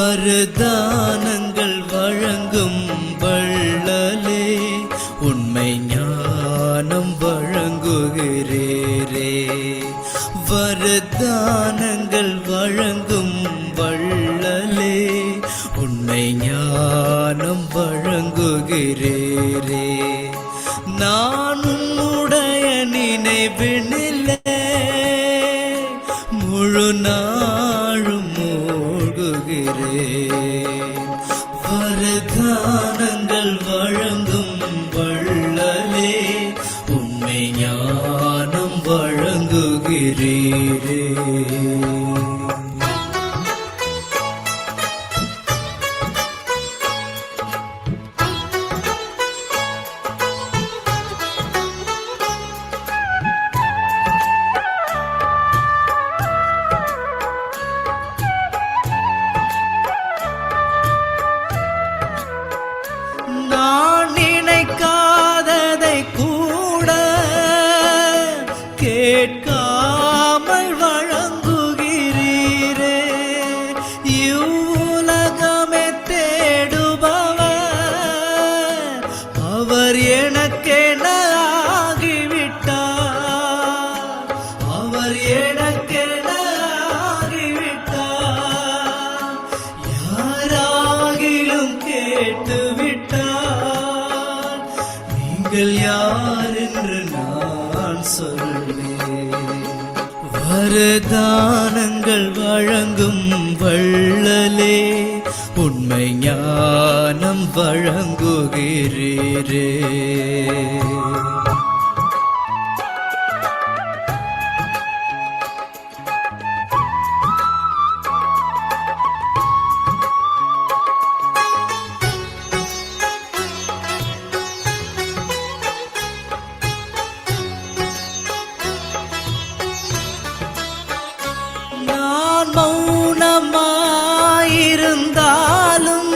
வரதானங்கள் வழங்கும் வள்ளலே உண்மை ஞானம் வழங்குகிறீரே. வரதானங்கள் வழங்கும் வள்ளலே உண்மை ஞானம் வழங்குகிறீரே. நான் உன்னுடைய நினைவினிலே முழு நாளும் மூழ்குகிறேன். வரதானங்கள் வழங்கும் வள்ளலே உண்மை ஞானம் வழங்குகிறீரே. நான் நினைக்காததை கூட கேட்காமல் வழங்குகிறீரே. இவ்வுலகமே தேடுபவர் அவர் எனக்கென ஆகிவிட்டார். அவர் எனக்கென ஆகிவிட்டார். யாராகிலும் கேட்டுவிட்டார். நீங்கள் யார் என்று நான் சொல்வேன். வரதானங்கள் வழங்கும் வள்ளலே உண்மை ஞானம் வழங்குகிறீரே. நான் மௌனமாயிருந்தாலும்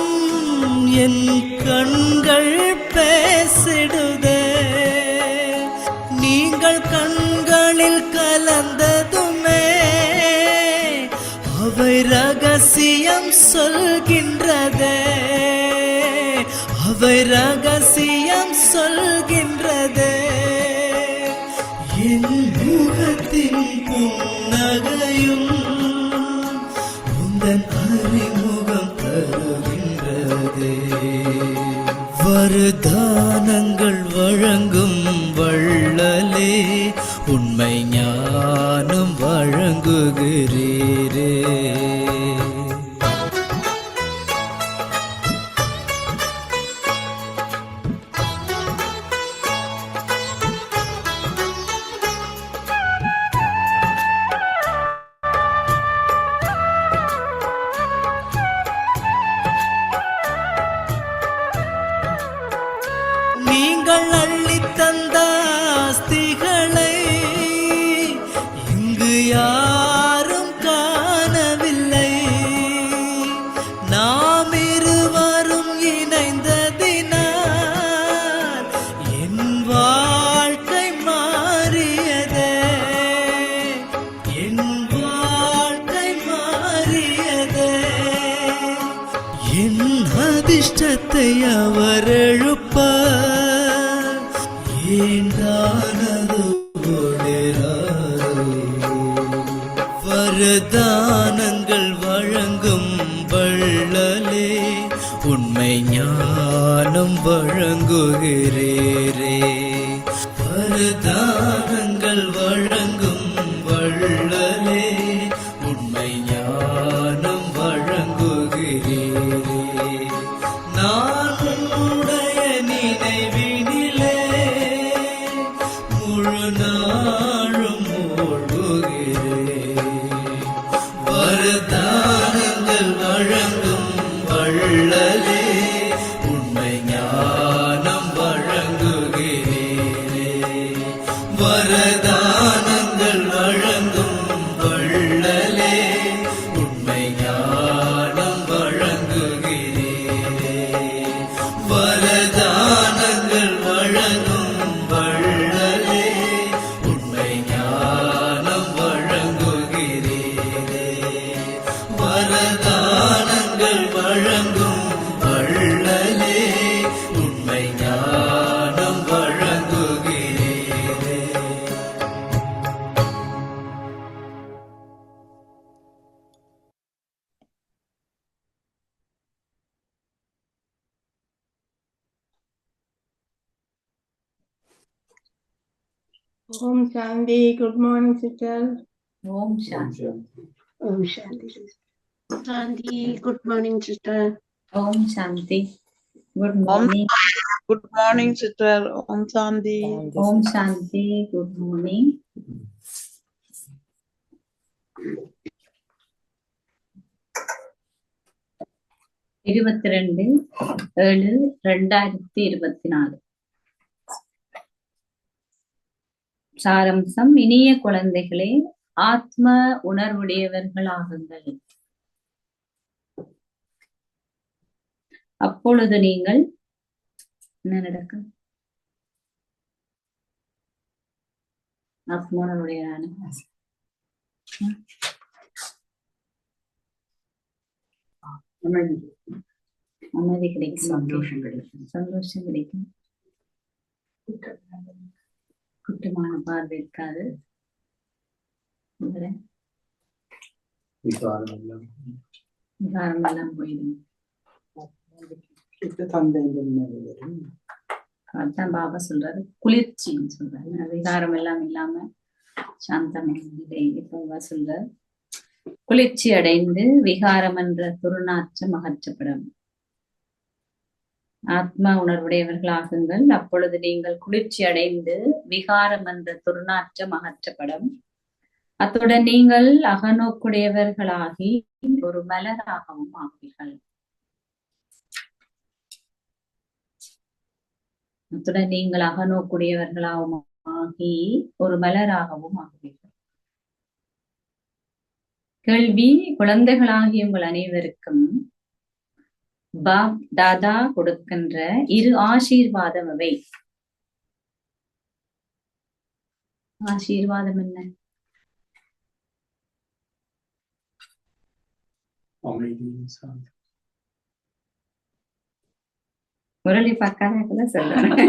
என் கண்கள் பேசிடுதே. நீங்கள் கண்களில் கலந்ததுமே அவை ரகசியம் சொல்கின்றதே. அவை ரகசியம் சொல்கின்றதே. என் முகத்தின் புன்னகையும் உந்தன் அறிமுகம் தருகின்றதே. வரதானங்கள் வழங்கும் வள்ளலே உண்மை ஞானம் வழங்குகிறீரே. நீங்கள் அள்ளித்தந்த ஆஸ்திகளை இங்கு யாரும் காணவில்லை. நாம் இருவரும் இணைந்ததினால் என் வாழ்க்கை மாறியதே. என் வாழ்க்கை மாறியதே. என் அதிர்ஷ்டத்தை அவர் எழுப்ப ஏண்டானது வரதானங்கள் வழங்கும் வள்ளலே உண்மை ஞானம் வழங்குகிறீரே. வரதானங்கள் வழங்கும் வள்ளலே உண்மை ஞானம் வழங்குகிறீரே. நான் உன்னுடைய நினைவினிலே முழு நாளும் மூழ்குகிறேன். வரதானங்கள் வழங்கும் வள்ளலே உண்மை ஞானம் வழங்குகிறீரே. வரதானங்கள் வழங்கும் வள்ளலே உண்மை ஞானம் வழங்குகிறீரே. வரதானங்கள் வழங்கும் வள்ளலே உண்மை ஞானம் வழங்குகிறீரே. வரதானங்கள் Om Shanti. Good morning, sister. Om Shanti. Om Shanti. Shanti, good morning, sister. Om Shanti. Good morning. Good morning, sister. Om Shanti. Om Shanti. Good morning. இருபத்தி 2/7/2024. சாரம்சம். இனிய குழந்தைகளே, ஆத்ம உணர்வுடையவர்களாகுங்கள். அப்பொழுது நீங்கள் என்ன நடக்கும்? ஆத்ம உணர்வுடையவரான அமைதி கிடைக்கும், சந்தோஷம் கிடைக்கும், குற்றமான பார்வை இருக்காது, விகாரம் எல்லாம் போயிடும். அதான் பாபா சொல்றாரு, குளிர்ச்சின்னு சொல்றாரு. விகாரம் எல்லாம் இல்லாம சாந்தமான நிலை. இப்ப சொல்ற குளிர்ச்சி அடைந்து விகாரம் என்ற துர்நாற்றம் அகற்றப்படும். ஆத்மா உணர்வுடையவர்களாகுங்கள், அப்பொழுது நீங்கள் குளிர்ச்சி அடைந்து விகாரம் என்ற துர்நாற்றம் அகற்றப்படும். அத்துடன் நீங்கள் அகநோக்குடையவர்களாகி ஒரு மலராகவும் ஆவீர்கள். அத்துடன் நீங்கள் அகநோக்குடையவர்களாகவும் ஆகி ஒரு மலராகவும் ஆவீர்கள். கேள்வி: குழந்தைகளாகிய உங்கள் அனைவருக்கும் பாப் தாதா கொடுக்கின்ற 2 ஆசீர்வாதம் அவை. ஆசீர்வாதம் என்ன? முரளி பார்க்காத சொல்லணும்,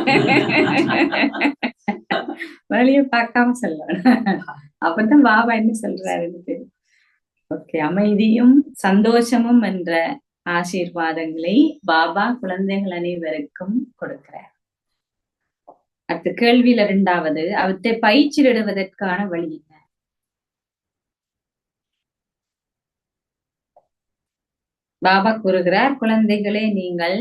முரளிய பார்க்காம சொல்லணும். அப்பதான் பாபா என்ன சொல்றாருன்னு தெரியும். ஓகே, அமைதியும் சந்தோஷமும் என்ற ஆசீர்வாதங்களை பாபா குழந்தைகள் அனைவருக்கும் கொடுக்கிறார். அடுத்த கேள்வியில 2வது, அவற்றை பயிற்சியிடுவதற்கான வழி என்ன? பாபா கூறுகிறார், குழந்தைகளே, நீங்கள்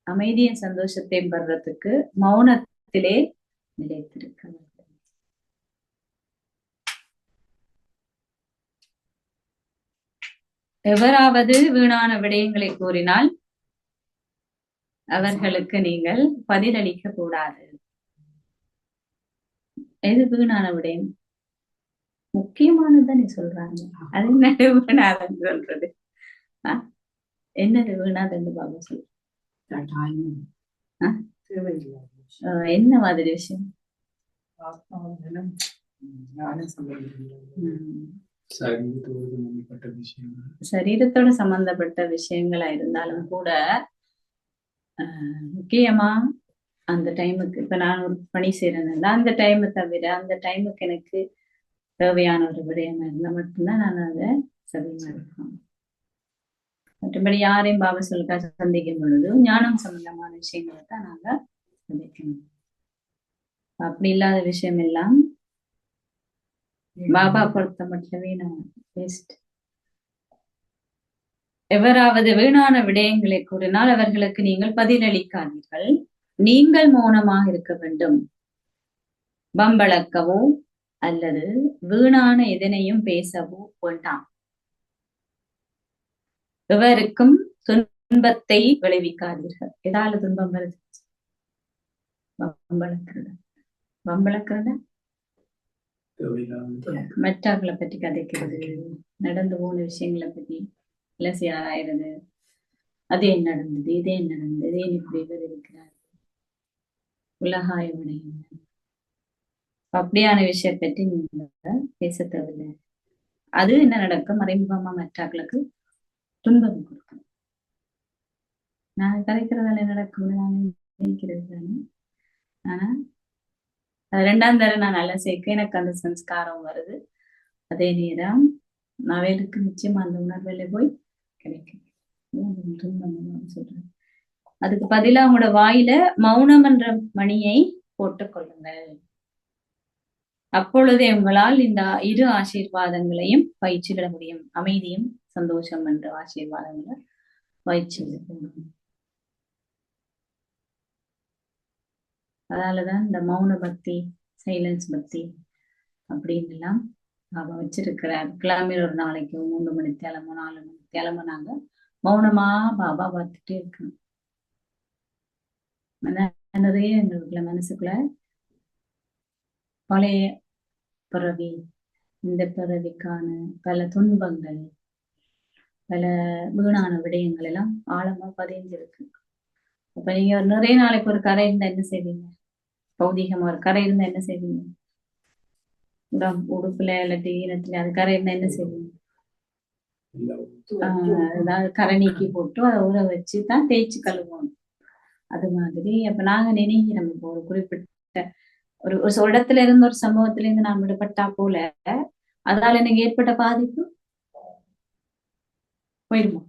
அமைதியின் சந்தோஷத்தை பெறுறதுக்கு மௌனத்திலே நிலைத்திருக்க வேண்டும். எவராவது வீணான விடயங்களை கூறினால் அவர்களுக்கு நீங்கள் பதிலளிக்க கூடாது. எது வீணான விடயம்? முக்கியமானதுதான் நீ சொல்றாங்க. அது என்ன வீணாதன்னு சொல்றது? என்னது வீணாதன்னு பாபா சொல்ற? என்ன மாதிரி விஷயம்? சரீரத்தோட சம்பந்தப்பட்ட விஷயங்களா இருந்தாலும் கூட முக்கியமா அந்த டைமுக்கு, இப்ப நான் ஒரு பணி செய்யறேன்னா அந்த டைமை தவிர அந்த டைமுக்கு எனக்கு தேவையான ஒரு விடயம் இருந்தா மட்டும்தான் நான் அதை சதிமா இருக்கேன். மற்றபடி யாரையும் பாபா சொல்லுக்கா சந்திக்கும் பொழுது ஞானம் சம்பந்தமான விஷயங்களை தான் நாங்க சந்திக்கணும். அப்படி இல்லாத விஷயம் எல்லாம் பாபா பொறுத்த மட்டுமே நான் வேஸ்ட். எவராவது வீணான விடயங்களை கூறினால் அவர்களுக்கு நீங்கள் பதிலளிக்காதீர்கள். நீங்கள் மௌனமாக இருக்க வேண்டும். பம்பளக்கவோ அல்லது வீணான எதனையும் பேசவோ வேண்டாம். எவருக்கும் துன்பத்தை விளைவிக்காதீர்கள். ஏதாவது துன்பம் வருது? பம்பளக்கிறத மற்றவர்களை பற்றி கதைக்கிறது, நடந்து போன விஷயங்களை பத்தி இலசி ஆராயிறது, அது என்ன நடந்தது, இதே நடந்தது, இதே இப்படி இருக்கிறார், உலகாய உடையின, அப்படியான விஷயத்தை பற்றி நீங்க பேச தேவையில்லை. அது என்ன நடக்கும்? மறைமுகமா மற்றவர்களுக்கு துன்பம் கொடுக்கும். நான் கதைக்கிறதால நடக்கும் நான் நினைக்கிறது தானே. ஆனா 2ஆம் தரம் நான் நல்லா சேர்க்க எனக்கு அந்த சம்ஸ்காரம் வருது. அதே நேரம் அவைகளுக்கு நிச்சயமா அந்த உணர்வுல போய் கிடைக்கும். சொல்றேன். அதுக்கு பதிலா உங்களோட வாயில மௌனம் என்ற மணியை போட்டுக் கொள்ளுங்கள். அப்பொழுதே உங்களால் இந்த இரு ஆசீர்வாதங்களையும் பயிற்சியிட முடியும். அமைதியும் சந்தோஷம் என்ற ஆசீர்வாதங்களை பயிற்சியிட முடியும். அதனாலதான் இந்த மௌன பக்தி, சைலன்ஸ் பக்தி அப்படின்னு எல்லாம் பாபா வச்சிருக்கிறார். கிளம்பி ஒரு நாளைக்கு 3 மணி கிளம்ப 4 மணி கிளம்ப நாங்க மௌனமா பாபா பார்த்துட்டே இருக்கணும். நிறைய எங்களுக்குள்ள மனசுக்குள்ள பழைய பிறவி, இந்த பிறவிக்கான பல துன்பங்கள், பல வீணான விடயங்கள் எல்லாம் ஆழமா பதிஞ்சிருக்கு. அப்ப நீங்க நிறைய நாளைக்கு ஒரு கரை இருந்தா என்ன செய்வீங்க? பௌதிகமா ஒரு கரை இருந்தா என்ன செய்வீங்க? உடுப்புல இல்லாட்டி ஈனத்துல அது கரை இருந்தா என்ன செய்வீங்க? ஏதாவது கரை நீக்கி போட்டு அதை ஊற வச்சுதான் தேய்ச்சி கழுவோம். அது மாதிரி அப்ப நாங்க நினைக்கிறோம், இப்போ ஒரு குறிப்பிட்ட ஒரு இடத்துல இருந்து ஒரு சம்பவத்துல இருந்து நான் விடுபட்டா போல அதனால எனக்கு ஏற்பட்ட பாதிப்பு போயிடுமா?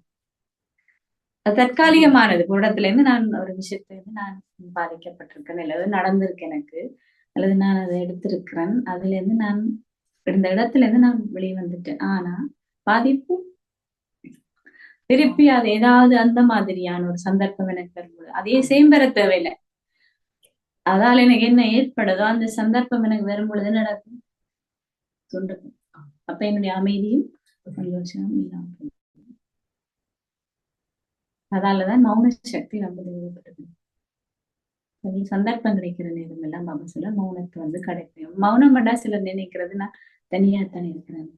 அது தற்காலிகமானது. ஒரு இடத்துல இருந்து நான் ஒரு விஷயத்துல இருந்து நான் பாதிக்கப்பட்டிருக்கேன், அல்லது நடந்திருக்கு எனக்கு, அல்லது நான் அதை எடுத்திருக்கிறேன், அதுல இருந்து நான் இந்த இடத்துல இருந்து நான் வெளியே வந்துட்டேன். ஆனா பாதிப்பு திருப்பி அது ஏதாவது அந்த மாதிரியான ஒரு சந்தர்ப்பம் எனக்கு வரும்போது அதே சேம் பெற தேவையில்லை. அதால எனக்கு என்ன ஏற்படுதோ அந்த சந்தர்ப்பம் எனக்கு வரும்பொழுது நடக்கும், துண்டுக்கும். அப்ப என்னுடைய அமைதியும் சந்தோஷமும் இல்லாம. அதாலதான் மௌன சக்தி ரொம்ப தேவைப்படுது. சந்தர்ப்பம் கிடைக்கிற நேரம் எல்லாம் பாபா சொல்ல மௌனத்தை வந்து கிடைக்கும். மௌனம் பண்ணா சிலர் நினைக்கிறது நான் தனியாத்தானே இருக்கிறேன்,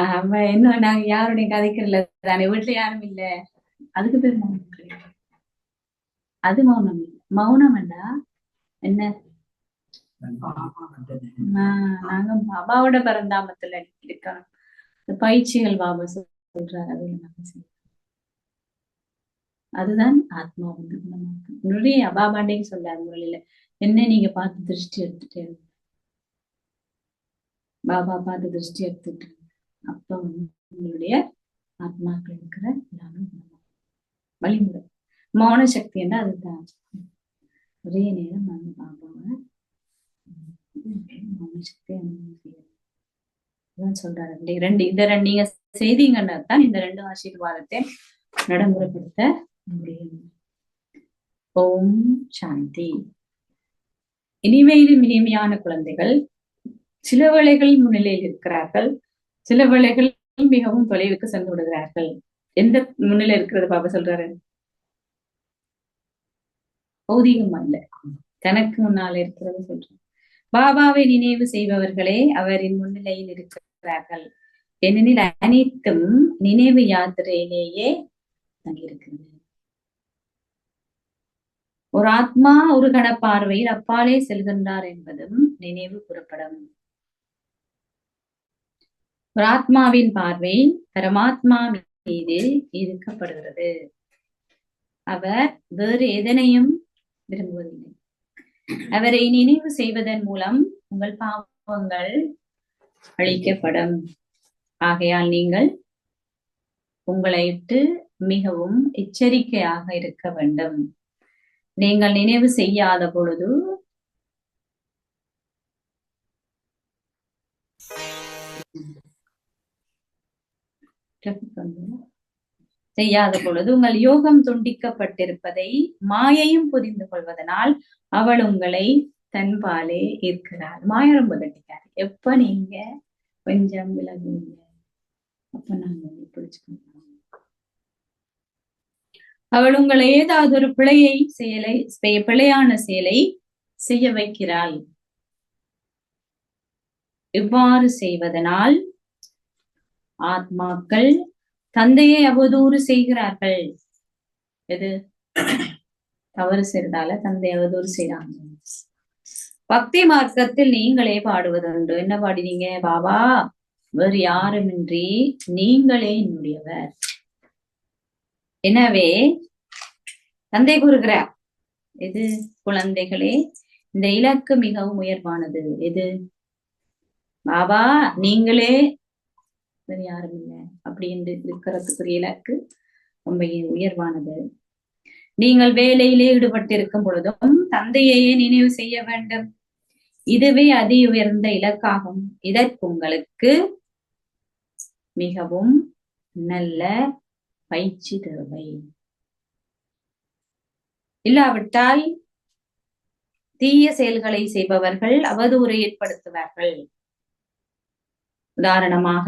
அவன் என்ன நாங்க யாருடைய கதைக்கிறல தானே, வீட்டுல யாரும் இல்ல, அதுக்கு பேர் மௌனம் கிடையாது. அது மௌனம் இல்லை. மௌனம் வேண்டா என்ன, நாங்க பாபாவோட பரந்தாமத்துல இருக்கணும். இந்த பயிற்சிகள் பாபா சொல்றாரு, அதுல நாங்க செய்யணும். அதுதான் ஆத்மா வந்து குணமாக்கும். நிறைய அபாபாண்டேன்னு சொல்றாரு முறையில, என்ன நீங்க பார்த்து திருஷ்டி எடுத்துட்டே பாபா பார்த்து திருஷ்டி எடுத்துட்டு அப்ப உங்களுடைய ஆத்மாக்கள் இருக்கிற எல்லாமே வழிமுறை. மௌன சக்தி என்ன அதுதான். ஒரே நேரம் நாங்க பாபாவை மௌன சக்தி அனுபவம் சொல்றாரு. இந்த ரெண்டு நீங்க செய்தீங்கன்னா தான் இந்த 2 ஆசீர்வாதத்தை நடைமுறைப்படுத்த முடியும். ஓம் சாந்தி. இனிமையிலும் இனிமையான குழந்தைகள் சில வேளைகளில் முன்னிலையில் இருக்கிறார்கள், சில வேளைகள் மிகவும் தொலைவுக்கு சென்று விடுகிறார்கள். எந்த முன்னிலை இருக்கிறது பாபா சொல்றாரு? பௌதிகமா இல்ல, தனக்கு முன்னால இருக்கிறது சொல்றாரு. பாபாவை நினைவு செய்பவர்களே அவரின் முன்னிலையில் இருக்கிறார்கள், ஏனெனில் அனைத்தும் நினைவு யாத்திரையிலேயே தங்கியிருக்கிறது. ஒரு ஆத்மா ஒரு கண பார்வையில் அப்பாலே செல்கின்றார் என்பதும் நினைவு புறப்படும். ஒரு ஆத்மாவின் பார்வை பரமாத்மா மீது ஈர்க்கப்படுகிறது. அவர் வேறு எதனையும் விரும்புவதில்லை. அவரை நினைவு செய்வதன் மூலம் உங்கள் பாவங்கள் அழிக்கப்படும். ஆகையால் நீங்கள் உங்களை விட்டு மிகவும் எச்சரிக்கையாக இருக்க வேண்டும். நீங்கள் நினைவு செய்யாத பொழுது உங்கள் யோகம் துண்டிக்கப்பட்டிருப்பதை மாயையும் புரிந்து கொள்வதனால் அவள் உங்களை தன்பாலே ஈர்க்கிறாள். மாய ரொம்ப கட்டிக்காரு. எப்ப நீங்க கொஞ்சம் விலகுவீங்க அப்ப நாங்க பிடிச்சுக்கணும். அவள் உங்களை ஏதாவது ஒரு பிழையான செயலை செய்ய வைக்கிறாள். இவ்வாறு செய்வதனால் ஆத்மாக்கள் தந்தையை அவதூறு செய்கிறார்கள். எது தவறு செய்யறதால தந்தை அவதூறு செய்யறாங்க. பக்தி மார்க்கத்தில் நீங்களே பாடுவதுண்டு. என்ன பாடினீங்க? பாபா வேறு யாருமின்றி நீங்களே என்னுடையவர். எனவே தந்தை கூறுகிறார், எது குழந்தைகளே, இந்த இலக்கு மிகவும் உயர்வானது. எது? பாபா நீங்களே வேறு யாரும் இல்லை அப்படின்னு இருக்கிறதுக்குரிய இலக்கு ரொம்ப உயர்வானது. நீங்கள் வேலையிலே ஈடுபட்டிருக்கும் பொழுதும் தந்தையையே நினைவு செய்ய வேண்டும். இதுவே அதி உயர்ந்த இலக்காகும். இதற்கு உங்களுக்கு மிகவும் நல்ல பயிற்சி தேவை. இல்லாவிட்டால் தீய செயல்களை செய்பவர்கள் அவதூறை ஏற்படுத்துவார்கள். உதாரணமாக,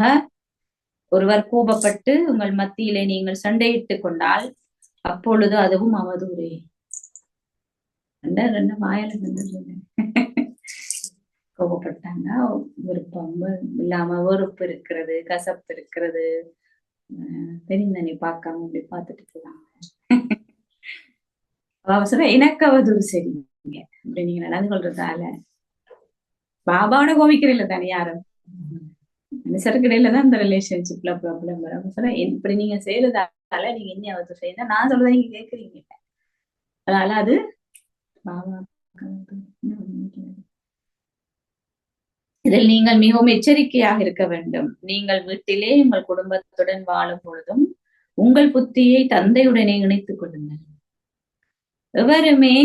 ஒருவர் கோபப்பட்டு உங்கள் மத்தியிலே நீங்கள் சண்டையிட்டுக் கொண்டால் அப்பொழுது அதுவும் அவதூறே. ரெண்டு வாயில கோபப்பட்டாங்க, விருப்பம் இல்லாம வெறுப்பு இருக்கிறது, கசப்பு இருக்கிறது, தெரிந்தனை பார்க்காம அப்படி பார்த்துட்டு போவாங்க. அவசரம் எனக்கு அவதூறு சரிங்க அப்படி நீங்க நடந்து கொள்றதால பாபாவோட கோவிக்கிறீங்கள தானே யாரும் மனுஷருக்கு இடையில தான் இந்த ரிலேஷன்ஷிப்ல ப்ராப்ளம் வரும். சொல்ல இப்படி நீங்க செய்யறதால நீங்க என்ன அவதூறு செய்யணும், நான் சொல்றதை நீங்க கேட்கறீங்க. அதனால அது பாபா இதில் நீங்கள் மிகவும் எச்சரிக்கையாக இருக்க வேண்டும். நீங்கள் வீட்டிலே உங்கள் குடும்பத்துடன் வாழும் பொழுதும் உங்கள் புத்தியை தந்தையுடனே இணைத்துக் கொள்ளுங்கள். எவருமே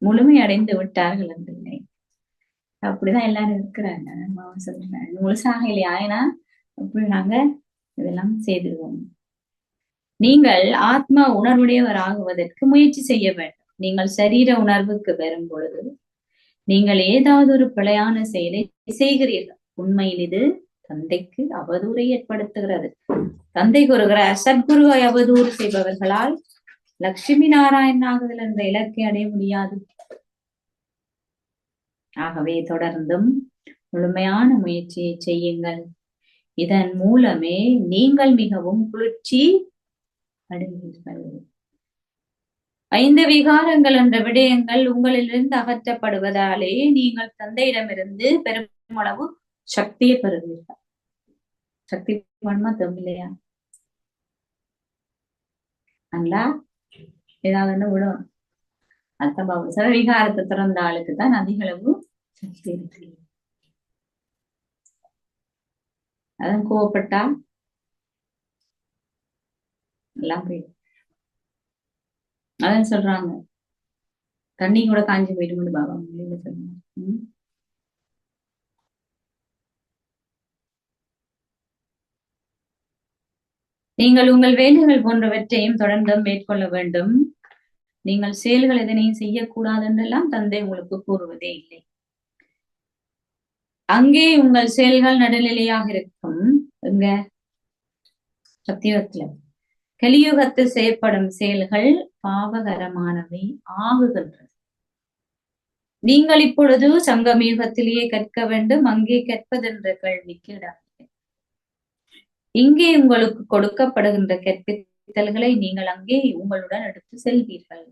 முழுமை அடைந்து விட்டார்கள் என்றில்லை. அப்படிதான் எல்லாரும் இருக்கிறாங்க. சொல்றாங்க முழுசாக இல்லையா, ஏன்னா அப்படி நாங்க இதெல்லாம் செய்திருவோம். நீங்கள் ஆத்மா உணர்வுடையவர் ஆகுவதற்கு முயற்சி செய்ய வேண்டும். நீங்கள் சரீர உணர்வுக்கு வரும் பொழுது நீங்கள் ஏதாவது ஒரு பிழையான செயலை செய்கிறீர்கள். உண்மையில் இது தந்தைக்கு அவதூறை ஏற்படுத்துகிறது. தந்தை கூறுகிறார், சத்குருவை அவதூறு செய்பவர்களால் லட்சுமி நாராயணன் ஆகுதல் என்ற இலக்கை அடைய முடியாது. ஆகவே தொடர்ந்தும் முழுமையான முயற்சியை செய்யுங்கள். இதன் மூலமே நீங்கள் மிகவும் குளிர்ச்சி அடைவீர்கள். 5 விகாரங்கள் என்ற விடயங்கள் உங்களிலிருந்து அகற்றப்படுவதாலே நீங்கள் தந்தையிடமிருந்து பெருமளவு சக்தியை பெறுவீர்கள். சக்தி பண்மா இல்லையா? அல்லா ஏதாவது விடும். அர்த்தம் சில விகாரத்தை திறந்த ஆளுக்கு தான் அதிகளவு சக்தி இருக்கு. அதான் கோவப்பட்டா எல்லாம் போயிடும். அதான் சொல்றாங்க, தண்ணி கூட காஞ்சி போயிட்டு பாபா சொல்றாங்க. நீங்கள் உங்கள் வேலைகள் போன்றவற்றையும் தொடர்ந்து மேற்கொள்ள வேண்டும். நீங்கள் செயல்கள் எதனையும் செய்யக்கூடாது என்றெல்லாம் தந்தை உங்களுக்கு கூறுவதே இல்லை. அங்கே உங்கள் செயல்கள் நடுநிலையாக இருக்கும். எங்க சத்தியத்துல கலியுகத்தில் செய்யப்படும் செயல்கள் பாவகரமானவை ஆகுகின்றது. நீங்கள் இப்பொழுது சங்கமயுகத்திலேயே கற்க வேண்டும். அங்கே கற்பதென்ற கேள்விக்கு இடமில்லை. இங்கே உங்களுக்கு கொடுக்கப்படுகின்ற கற்பித்தல்களை நீங்கள் அங்கே உங்களுடன் எடுத்து செல்வீர்கள்.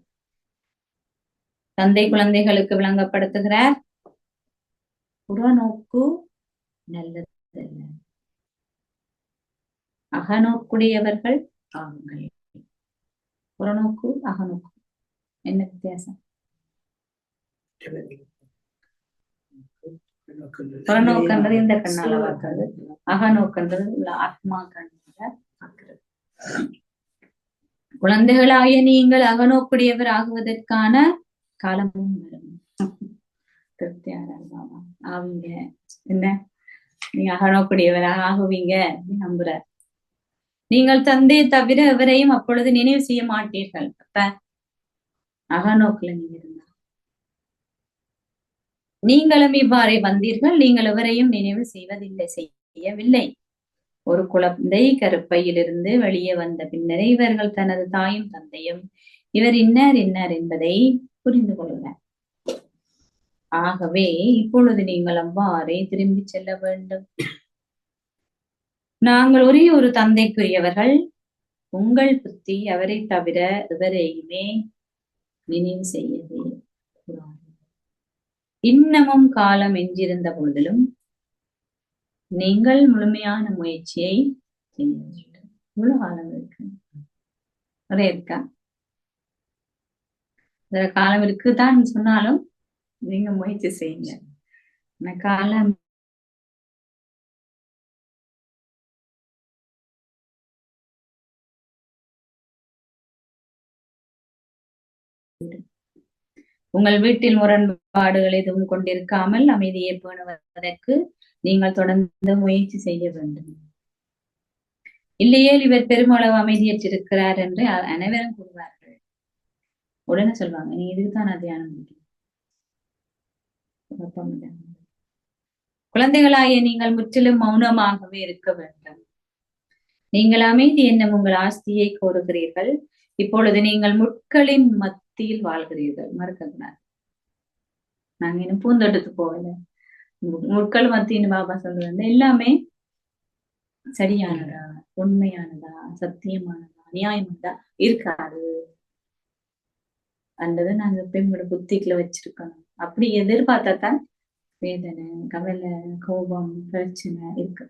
தந்தை குழந்தைகளுக்கு விளங்கப்படுத்துகிறார், புறநோக்கு நல்லதல்ல, அகநோக்குடையவர்கள் ஆகுங்கள். புறநோக்கு அகநோக்கு என்ன வித்தியாசம்? புறநோக்கன்றது இந்த கண்ணால பார்க்கிறது, அகநோக்கன்றது ஆத்மா கண்ணால பார்க்கிறது. குழந்தைகளாகிய நீங்கள் அகநோக்குடையவர் ஆகுவதற்கான காலமும் வரும். திருப்தியாரா ஆவீங்க. என்ன நீங்க அகநோக்குடையவராக ஆகுவீங்க நம்புற. நீங்கள் தந்தையை தவிர எவரையும் அப்பொழுது நினைவு செய்ய மாட்டீர்கள். அப்ப அகநோக்குல நீங்க இருந்தா நீங்களும் இவ்வாறே வந்தீர்கள். நீங்கள் எவரையும் நினைவு செய்வதில்லை, செய்யவில்லை. ஒரு குழந்தை கருப்பையிலிருந்து வெளியே வந்த பின்னரே இவர்கள் தனது தாயும் தந்தையும் இவர் இன்னார் இன்னார் என்பதை புரிந்து கொள்கிறார். ஆகவே இப்பொழுது நீங்கள் அவ்வாறே திரும்பி செல்ல வேண்டும். நாங்கள் ஒரே ஒரு தந்தைக்குரியவர்கள். உங்கள் புத்தி அவரை தவிர எவரையுமே நினைவு செய்யவே கூடாது. இன்னமும் காலம் எஞ்சிருந்த பொழுதிலும் நீங்கள் முழுமையான முயற்சியை செய்ய வேண்டும். இவ்வளவு காலம் இருக்கு, நிறைய இருக்கா? காலம் இருக்குதான் சொன்னாலும் நீங்க முயற்சி செய்யுங்க. காலம் உங்கள் வீட்டில் முரண்பாடுகள் எதுவும் கொண்டிருக்காமல் அமைதியை பேணுவதற்கு நீங்கள் தொடர்ந்து முயற்சி செய்ய வேண்டும். இல்லையே இவர் பெருமளவு அமைதியற்றிருக்கிறார் என்று அனைவரும் கூறுவார்கள். உடனே சொல்வாங்க, நீ இதுக்குதான் நான் தியானம் பண்ணிக்கிறேன். குழந்தைகளாகிய நீங்கள் முற்றிலும் மௌனமாகவே இருக்க வேண்டும். நீங்கள் அமைதி என்னும் உங்கள் ஆஸ்தியை கோருகிறீர்கள். இப்பொழுது நீங்கள் முட்களின் மத்தியில் வாழ்கிறீர்கள். மறக்கக்கூடாது. நாங்க இன்னும் பூந்தோட்டத்துக்கு போகல. முட்கள் மத்தின்னு பாபா சொல்றது எல்லாமே சரியானதா, உண்மையானதா, சத்தியமானதா, நியாயமானதா இருக்காது அந்ததை நாங்க எப்பயும் புத்திக்குள்ள வச்சிருக்கணும். அப்படி எதிர்பார்த்தா தான் வேதனை, கவலை, கோபம், பிரச்சனை இருக்கு.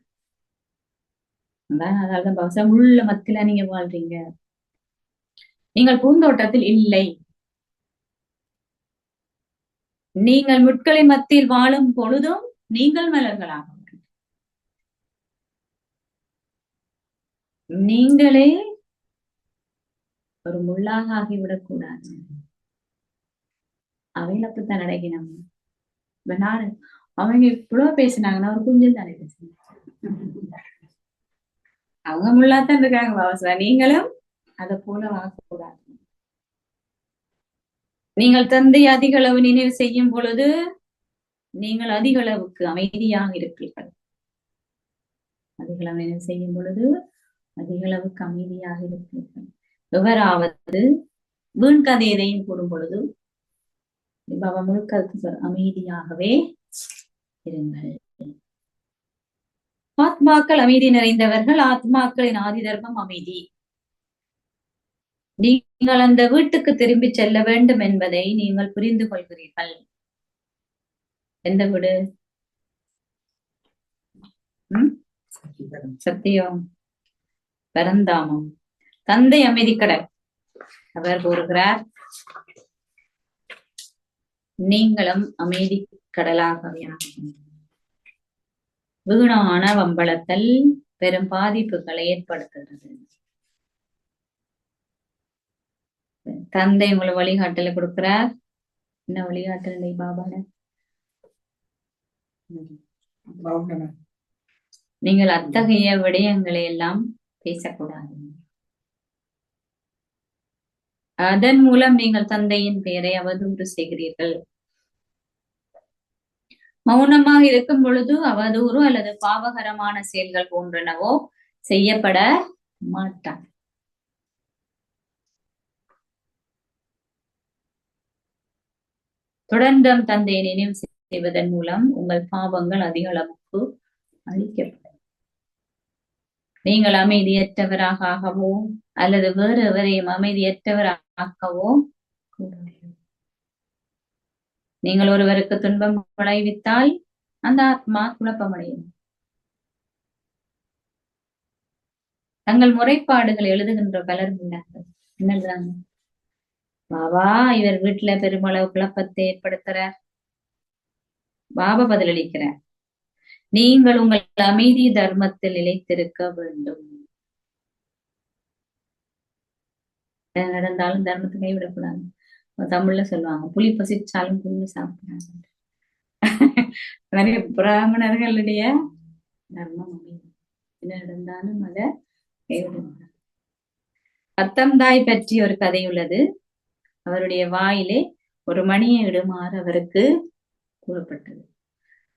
அதனாலதான் பாபா உள்ள மத்தியில நீங்க வாழ்றீங்க. நீங்கள் பூந்தோட்டத்தில் இல்லை. நீங்கள் முட்களின் மத்தியில் வாழும் பொழுதும் நீங்கள் மலர்களாக நீங்களே ஒரு முள்ளாக ஆகிவிடக் கூடாது. அவையில அப்படித்தான் நடக்கணும். அவங்க இவ்வளவு பேசினாங்கன்னா ஒரு குஞ்சல் தானே பேசினாங்க. அவங்க முள்ளாத்தான் இருக்காங்க பாவசா. நீங்களும் அதை போல வாங்கக்கூடாது. நீங்கள் தந்தை அதிக அளவு நினைவு செய்யும் பொழுது நீங்கள் அதிக அளவுக்கு அமைதியாக இருப்பீர்கள். அதிக அளவு நினைவு செய்யும் பொழுது அதிக அளவுக்கு அமைதியாக இருப்பீர்கள். எவராவது வீண் கதை எதையும் கூறும் பொழுது பாபா முழுக்க அமைதியாகவே இருங்கள். ஆத்மாக்கள் அமைதி நிறைந்தவர்கள். ஆத்மாக்களின் ஆதி தர்மம் அமைதி. நீங்கள் அந்த வீட்டுக்கு திரும்பி செல்ல வேண்டும் என்பதை நீங்கள் புரிந்து கொள்கிறீர்கள். எந்த வீடு? சத்தியம், பரந்தாமம். தந்தை அமைதிக்கடல். அவர் கூறுகிறார், நீங்களும் அமைதி கடலாகவே ஆகும். வீணான வம்பளத்தல் பெரும் பாதிப்புகளை ஏற்படுத்துகிறது. தந்தை உங்களை வழிகாட்டலை கொடுக்கிறார். என்ன வழிகாட்டல் பாபாட? நீங்கள் அத்தகைய விடயங்களை எல்லாம் பேசக்கூடாது. அதன் மூலம் நீங்கள் தந்தையின் பெயரை அவதூறு செய்கிறீர்கள். மௌனமாக இருக்கும் பொழுது அவதூறு அல்லது பாவகரமான செயல்கள் போன்றனவோ செய்யப்பட மாட்டார். தொடர்ந்தும் தந்தையை நினைவு செய்வதன் மூலம் உங்கள் பாவங்கள் அதிக அளவுக்கு அழிக்கப்படும். நீங்கள் அமைதியற்றவராகவோ அல்லது வேறு எவரையும் அமைதியற்றவராகவோ கூடாது. நீங்கள் ஒருவருக்கு துன்பம் விளைவித்தால் அந்த ஆத்மா குழப்பமடையும். தங்கள் முறைப்பாடுகள் எழுதுகின்ற பலர் உள்ளார்கள். என்ன எழுதுறாங்க? பாபா இவர் வீட்டுல பெருமளவு குழப்பத்தை ஏற்படுத்துறார். பாபா பதிலளிக்கிறார், நீங்கள் உங்கள் அமைதி தர்மத்தில் நிலைத்திருக்க வேண்டும். நடந்தாலும் தர்மத்தை கைவிடக்கூடாது. தமிழ்ல சொல்லுவாங்க, புலி பசிச்சாலும் புல்லு சாப்பிடாங்க. நிறைய பிராமணர்களுடைய தர்மம் அமைதி. என்ன நடந்தாலும் அதை கைவிடக்கூடாது. பத்தம்தாய் பற்றி ஒரு கதை உள்ளது. அவருடைய வாயிலே ஒரு மணியை இடுமாறு அவருக்கு கூறப்பட்டது.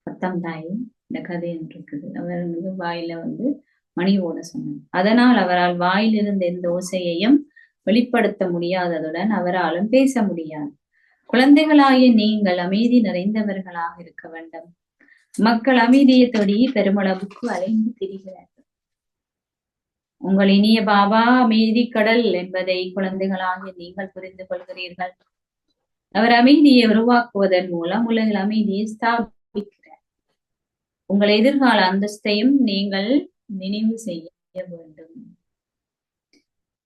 பத்தம்தாய் இந்த கதை இருக்குது. அவர் வாயில மணி ஓட சொன்னார். அதனால் அவரால் வாயிலிருந்து எந்த ஓசையையும் வெளிப்படுத்த முடியாததுடன் அவராலும் பேச முடியாது. குழந்தைகளாகிய நீங்கள் அமைதி நிறைந்தவர்களாக இருக்க வேண்டும். மக்கள் அமைதியை தொடி பெருமளவுக்கு அலைந்து திரிகிறார்கள். உங்கள் இனிய பாபா அமைதி கடல் என்பதை குழந்தைகளாகிய நீங்கள் புரிந்து கொள்கிறீர்கள். அவர் அமைதியை உருவாக்குவதன் மூலம் உலகில் அமைதியை ஸ்தாபிக்கிறார். உங்கள் எதிர்கால அந்தஸ்தையும் நீங்கள் நினைவு செய்ய வேண்டும்.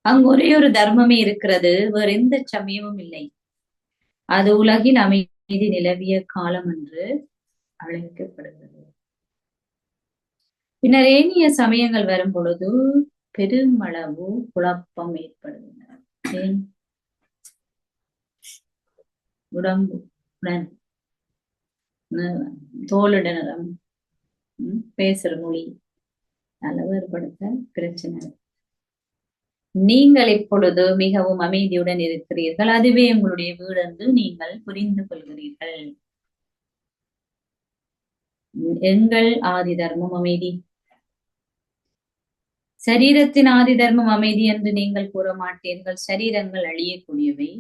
அங்கு ஒரே ஒரு தர்மமே இருக்கிறது, வேறு எந்த சமயமும் இல்லை. அது உலகில் அமைதி நிலவிய காலம் என்று அழைக்கப்படுகிறது. பின்னர் ஏனைய சமயங்கள் வரும் பொழுது பெருமளவு குழப்பம் ஏற்படுகின்றன. உடம்பு உடன் தோலுட நிறம் பேசுற மொழி வேறுபடுத்த பிரச்சனை. நீங்கள் இப்பொழுது மிகவும் அமைதியுடன் இருக்கிறீர்கள், அதுவே உங்களுடைய வீடு என்று நீங்கள் புரிந்து கொள்கிறீர்கள். எங்கள் ஆதி தர்மம் அமைதி. சரீரத்தின் ஆதி தர்மம் அமைதி என்று நீங்கள் கூற மாட்டீர்கள். சரீரங்கள் அழியக்கூடியவை,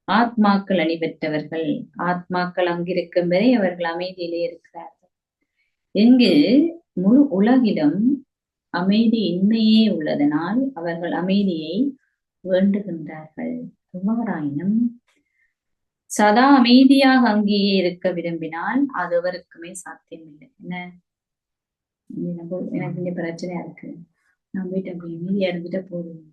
ஆத்மாக்கள் அழிவற்றவர்கள். ஆத்மாக்கள் அங்கிருக்கும் வரை அவர்கள் அமைதியிலே இருக்கிறார்கள். எங்கு முழு உலகிலும் அமைதி இன்மையே உள்ளதனால் அவர்கள் அமைதியை வேண்டுகின்றார்கள். எவ்வாறாயினும் சதா அமைதியாக அங்கேயே இருக்க விரும்பினால் அது அவருக்குமே சாத்தியமில்லை. என்ன எனக்கு இந்த பிரச்சனையா இருக்கு, நான் வீட்டை அப்படி அமைதியா இருந்துட்டு போதும்.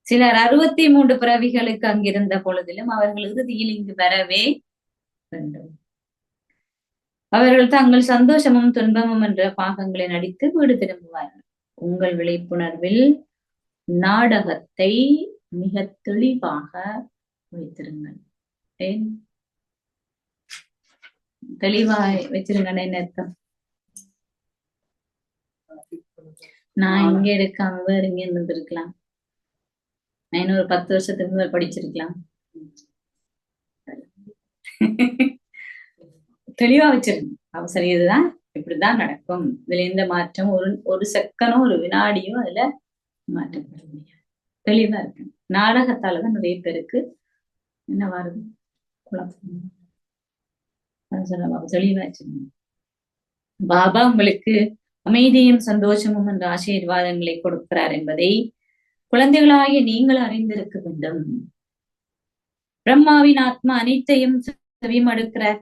சிலர் 63 பிறவிகளுக்கு அங்கிருந்த பொழுதிலும் அவர்கள் இறுதியில் இங்கு வரவே வேண்டும். அவர்கள் தங்கள் சந்தோஷமும் துன்பமும் என்ற பாகங்களை நடித்து வீடு திரும்புவார்கள். உங்கள் விழிப்புணர்வில் நாடகத்தை மிக தெளிவாக வைத்திருங்கள். தெளிவாய் வச்சிருங்கன்னு என்ன அர்த்தம்? நான் இங்க இருக்காம வேற இங்க இருந்திருக்கலாம், நான் இன்னொரு 10 வருஷத்துக்கு மேல படிச்சிருக்கலாம். தெளிவா வச்சிருங்க. அவசரம் இதுதான், இப்படிதான் நடக்கும். இதுல எந்த மாற்றம் ஒரு செகண்டோ ஒரு வினாடியோ அதுல மாற்றப்பட முடியாது. தெளிவா இருக்கு. நாடகத்தாலதான் நிறைய பேருக்கு என்ன வருது, குழப்பம். தெளிவா வச்சிருங்க. பாபா உங்களுக்கு அமைதியும் சந்தோஷமும் என்ற ஆசீர்வாதங்களை கொடுக்கிறார் என்பதை குழந்தைகளாகிய நீங்கள் அறிந்திருக்க வேண்டும். பிரம்மாவின் ஆத்மா அனைத்தையும் செவிமடுக்கிறார்.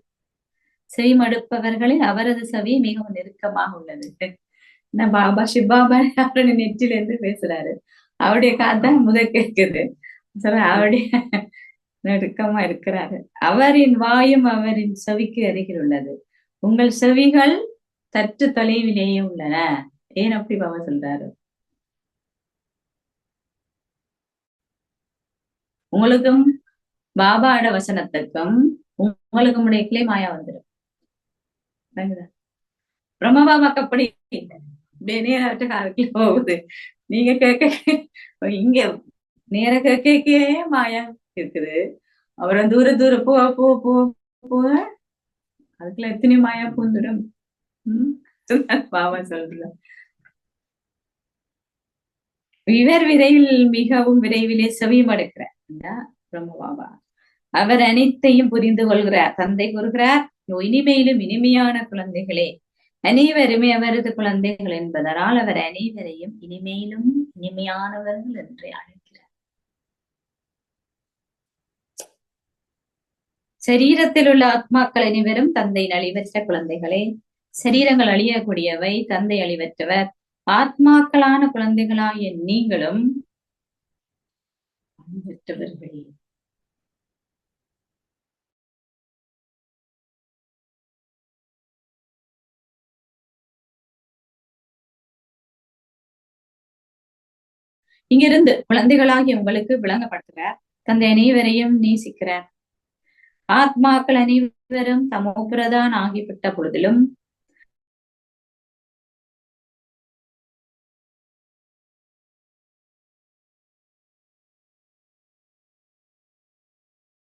செவிமடுப்பவர்களில் அவரது செவி மிகவும் நெருக்கமாக உள்ளது. பாபா சிவபாபா அவருடைய நெற்றில இருந்து பேசுறாரு, அவருடைய காதான் முதல் கேட்குது. அவருடைய நெருக்கமா இருக்கிறாரு. அவரின் வாயும் அவரின் செவிக்கு அருகில் உள்ளது. உங்கள் செவிகள் சற்று தொலைவிலேயே உள்ளன. ஏன் அப்படி பாபா சொல்றாரு? உங்களுக்கும் பாபாட வசனத்துக்கும் உங்களுக்கும் கிளை மாயா வந்துடும். பிரம்ம பாபாக்கு அப்படி நேரட்ட காலத்துல போகுது. நீங்க கேட்க இங்க நேர கேட்கே மாயா இருக்குது. அப்புறம் தூர தூர போ போ போ போ அதுக்குள்ள எத்தனை மாயா பூந்துடும். பாபா சொல்ற இவர் மிகவும் விரைவிலே செவிமடுக்கிறார் பிரம்ம பாபா. அவர் அனைத்தையும் புரிந்து கொள்கிறார். தந்தை கூறுகிறார், இனிமையிலும் இனிமையான குழந்தைகளே, அனைவருமே அவரது குழந்தைகள் என்பதனால் அவர் அனைவரையும் இனிமையிலும் இனிமையானவர்கள் என்று அழைக்கிறார். சரீரத்தில் உள்ள ஆத்மாக்கள் அனைவரும் தந்தை அழிவற்ற குழந்தைகளே. சரீரங்கள் அழியக்கூடியவை, தந்தை அழிவற்றவர். ஆத்மாக்களான குழந்தைகளாகிய நீங்களும் அழிவற்றவர்களே. இங்கிருந்து குழந்தைகளாகி உங்களுக்கு விளங்கப்படுத்துகிறார். தந்தை அனைவரையும் நேசிக்கிறார். ஆத்மாக்கள் அனைவரும் தமோபிரதான் ஆகிவிட்ட பொழுதிலும்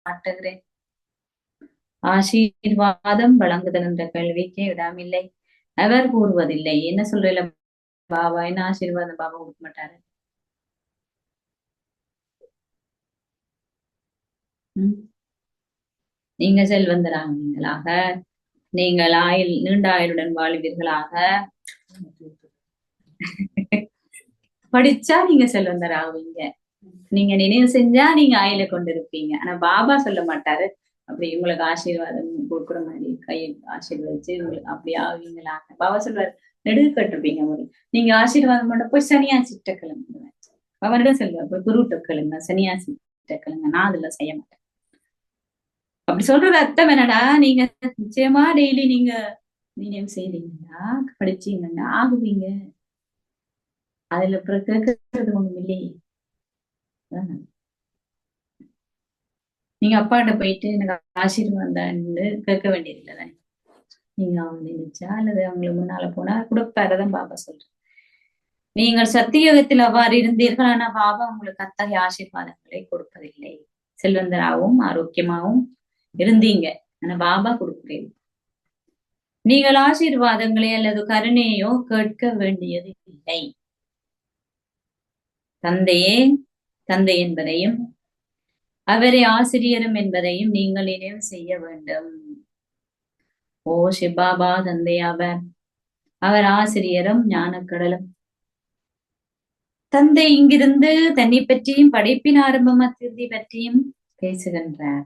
காட்டுகிறேன். ஆசீர்வாதம் வழங்குதல் என்ற கேள்விக்கே இடமில்லை. அவர் கூறுவதில்லை. என்ன சொல்றல பாபா, என்ன ஆசீர்வாதம் பாபா கொடுக்க மாட்டாரு. நீங்க செல்வந்தராகுவீங்களாக, நீங்கள் நீண்ட ஆயுளுடன் வாழ்வீர்களாக, படிச்சா நீங்க செல்வந்தராகுவீங்க, நீங்க நினைவு செஞ்சா நீங்க ஆயில கொண்டிருப்பீங்க. ஆனா பாபா சொல்ல மாட்டாரு அப்படி உங்களுக்கு ஆசீர்வாதம் கொடுக்குற மாதிரி கையை ஆசீர்வதிச்சு உங்களுக்கு அப்படி ஆவீங்களா. பாபா சொல்றாரு, நெடுகு கட்டிருப்பீங்க ஒரு நீங்க ஆசீர்வாதம் பண்ண போய் சன்னியாசிட்ட கிளம்புங்க. அவரிடம் சொல்லுவார், போய் குருட்ட கிளம்புங்க, சன்னியாசிட்ட கிளம்புங்க, நான் அதுல செய்ய மாட்டேன். அப்படி சொல்றது அர்த்தம் என்னடா, நீங்க நிச்சயமா டெய்லி நீங்க நினைவு செய்றீங்கன்னா படிச்சீங்கன்னா ஆகுவீங்க. அதுல கேட்கறது ஒண்ணும் இல்லையே. நீங்க அப்பாட்ட போயிட்டு எனக்கு ஆசீர்வாதம் தான்னு கேட்க வேண்டியதில்லை தானே. நீங்க அவங்க நினைச்சா அல்லது அவங்களுக்கு முன்னால போனா கொடுப்பாருதான் பாபா சொல்றேன். நீங்கள் சத்தியுகத்தில் அவ்வாறு இருந்தீர்கள், ஆனா பாபா உங்களுக்கு அத்தகைய ஆசீர்வாதங்களை கொடுப்பதில்லை. செல்வந்தராகவும் ஆரோக்கியமாகவும் இருந்தீங்க, ஆனா பாபா கொடுக்கிறேன். நீங்கள் ஆசீர்வாதங்களை அல்லது கருணையோ கேட்க வேண்டியது இல்லை. தந்தையே தந்தை என்பதையும் அவரே ஆசிரியரும் என்பதையும் நீங்கள் நினைவு செய்ய வேண்டும். ஓ சிபாபா தந்தை அவர் ஆசிரியரும் ஞானக்கடலும். தந்தை இங்கிருந்து தன்னை பற்றியும் படைப்பின் ஆரம்பம் அத்திருதி பற்றியும் பேசுகின்றார்.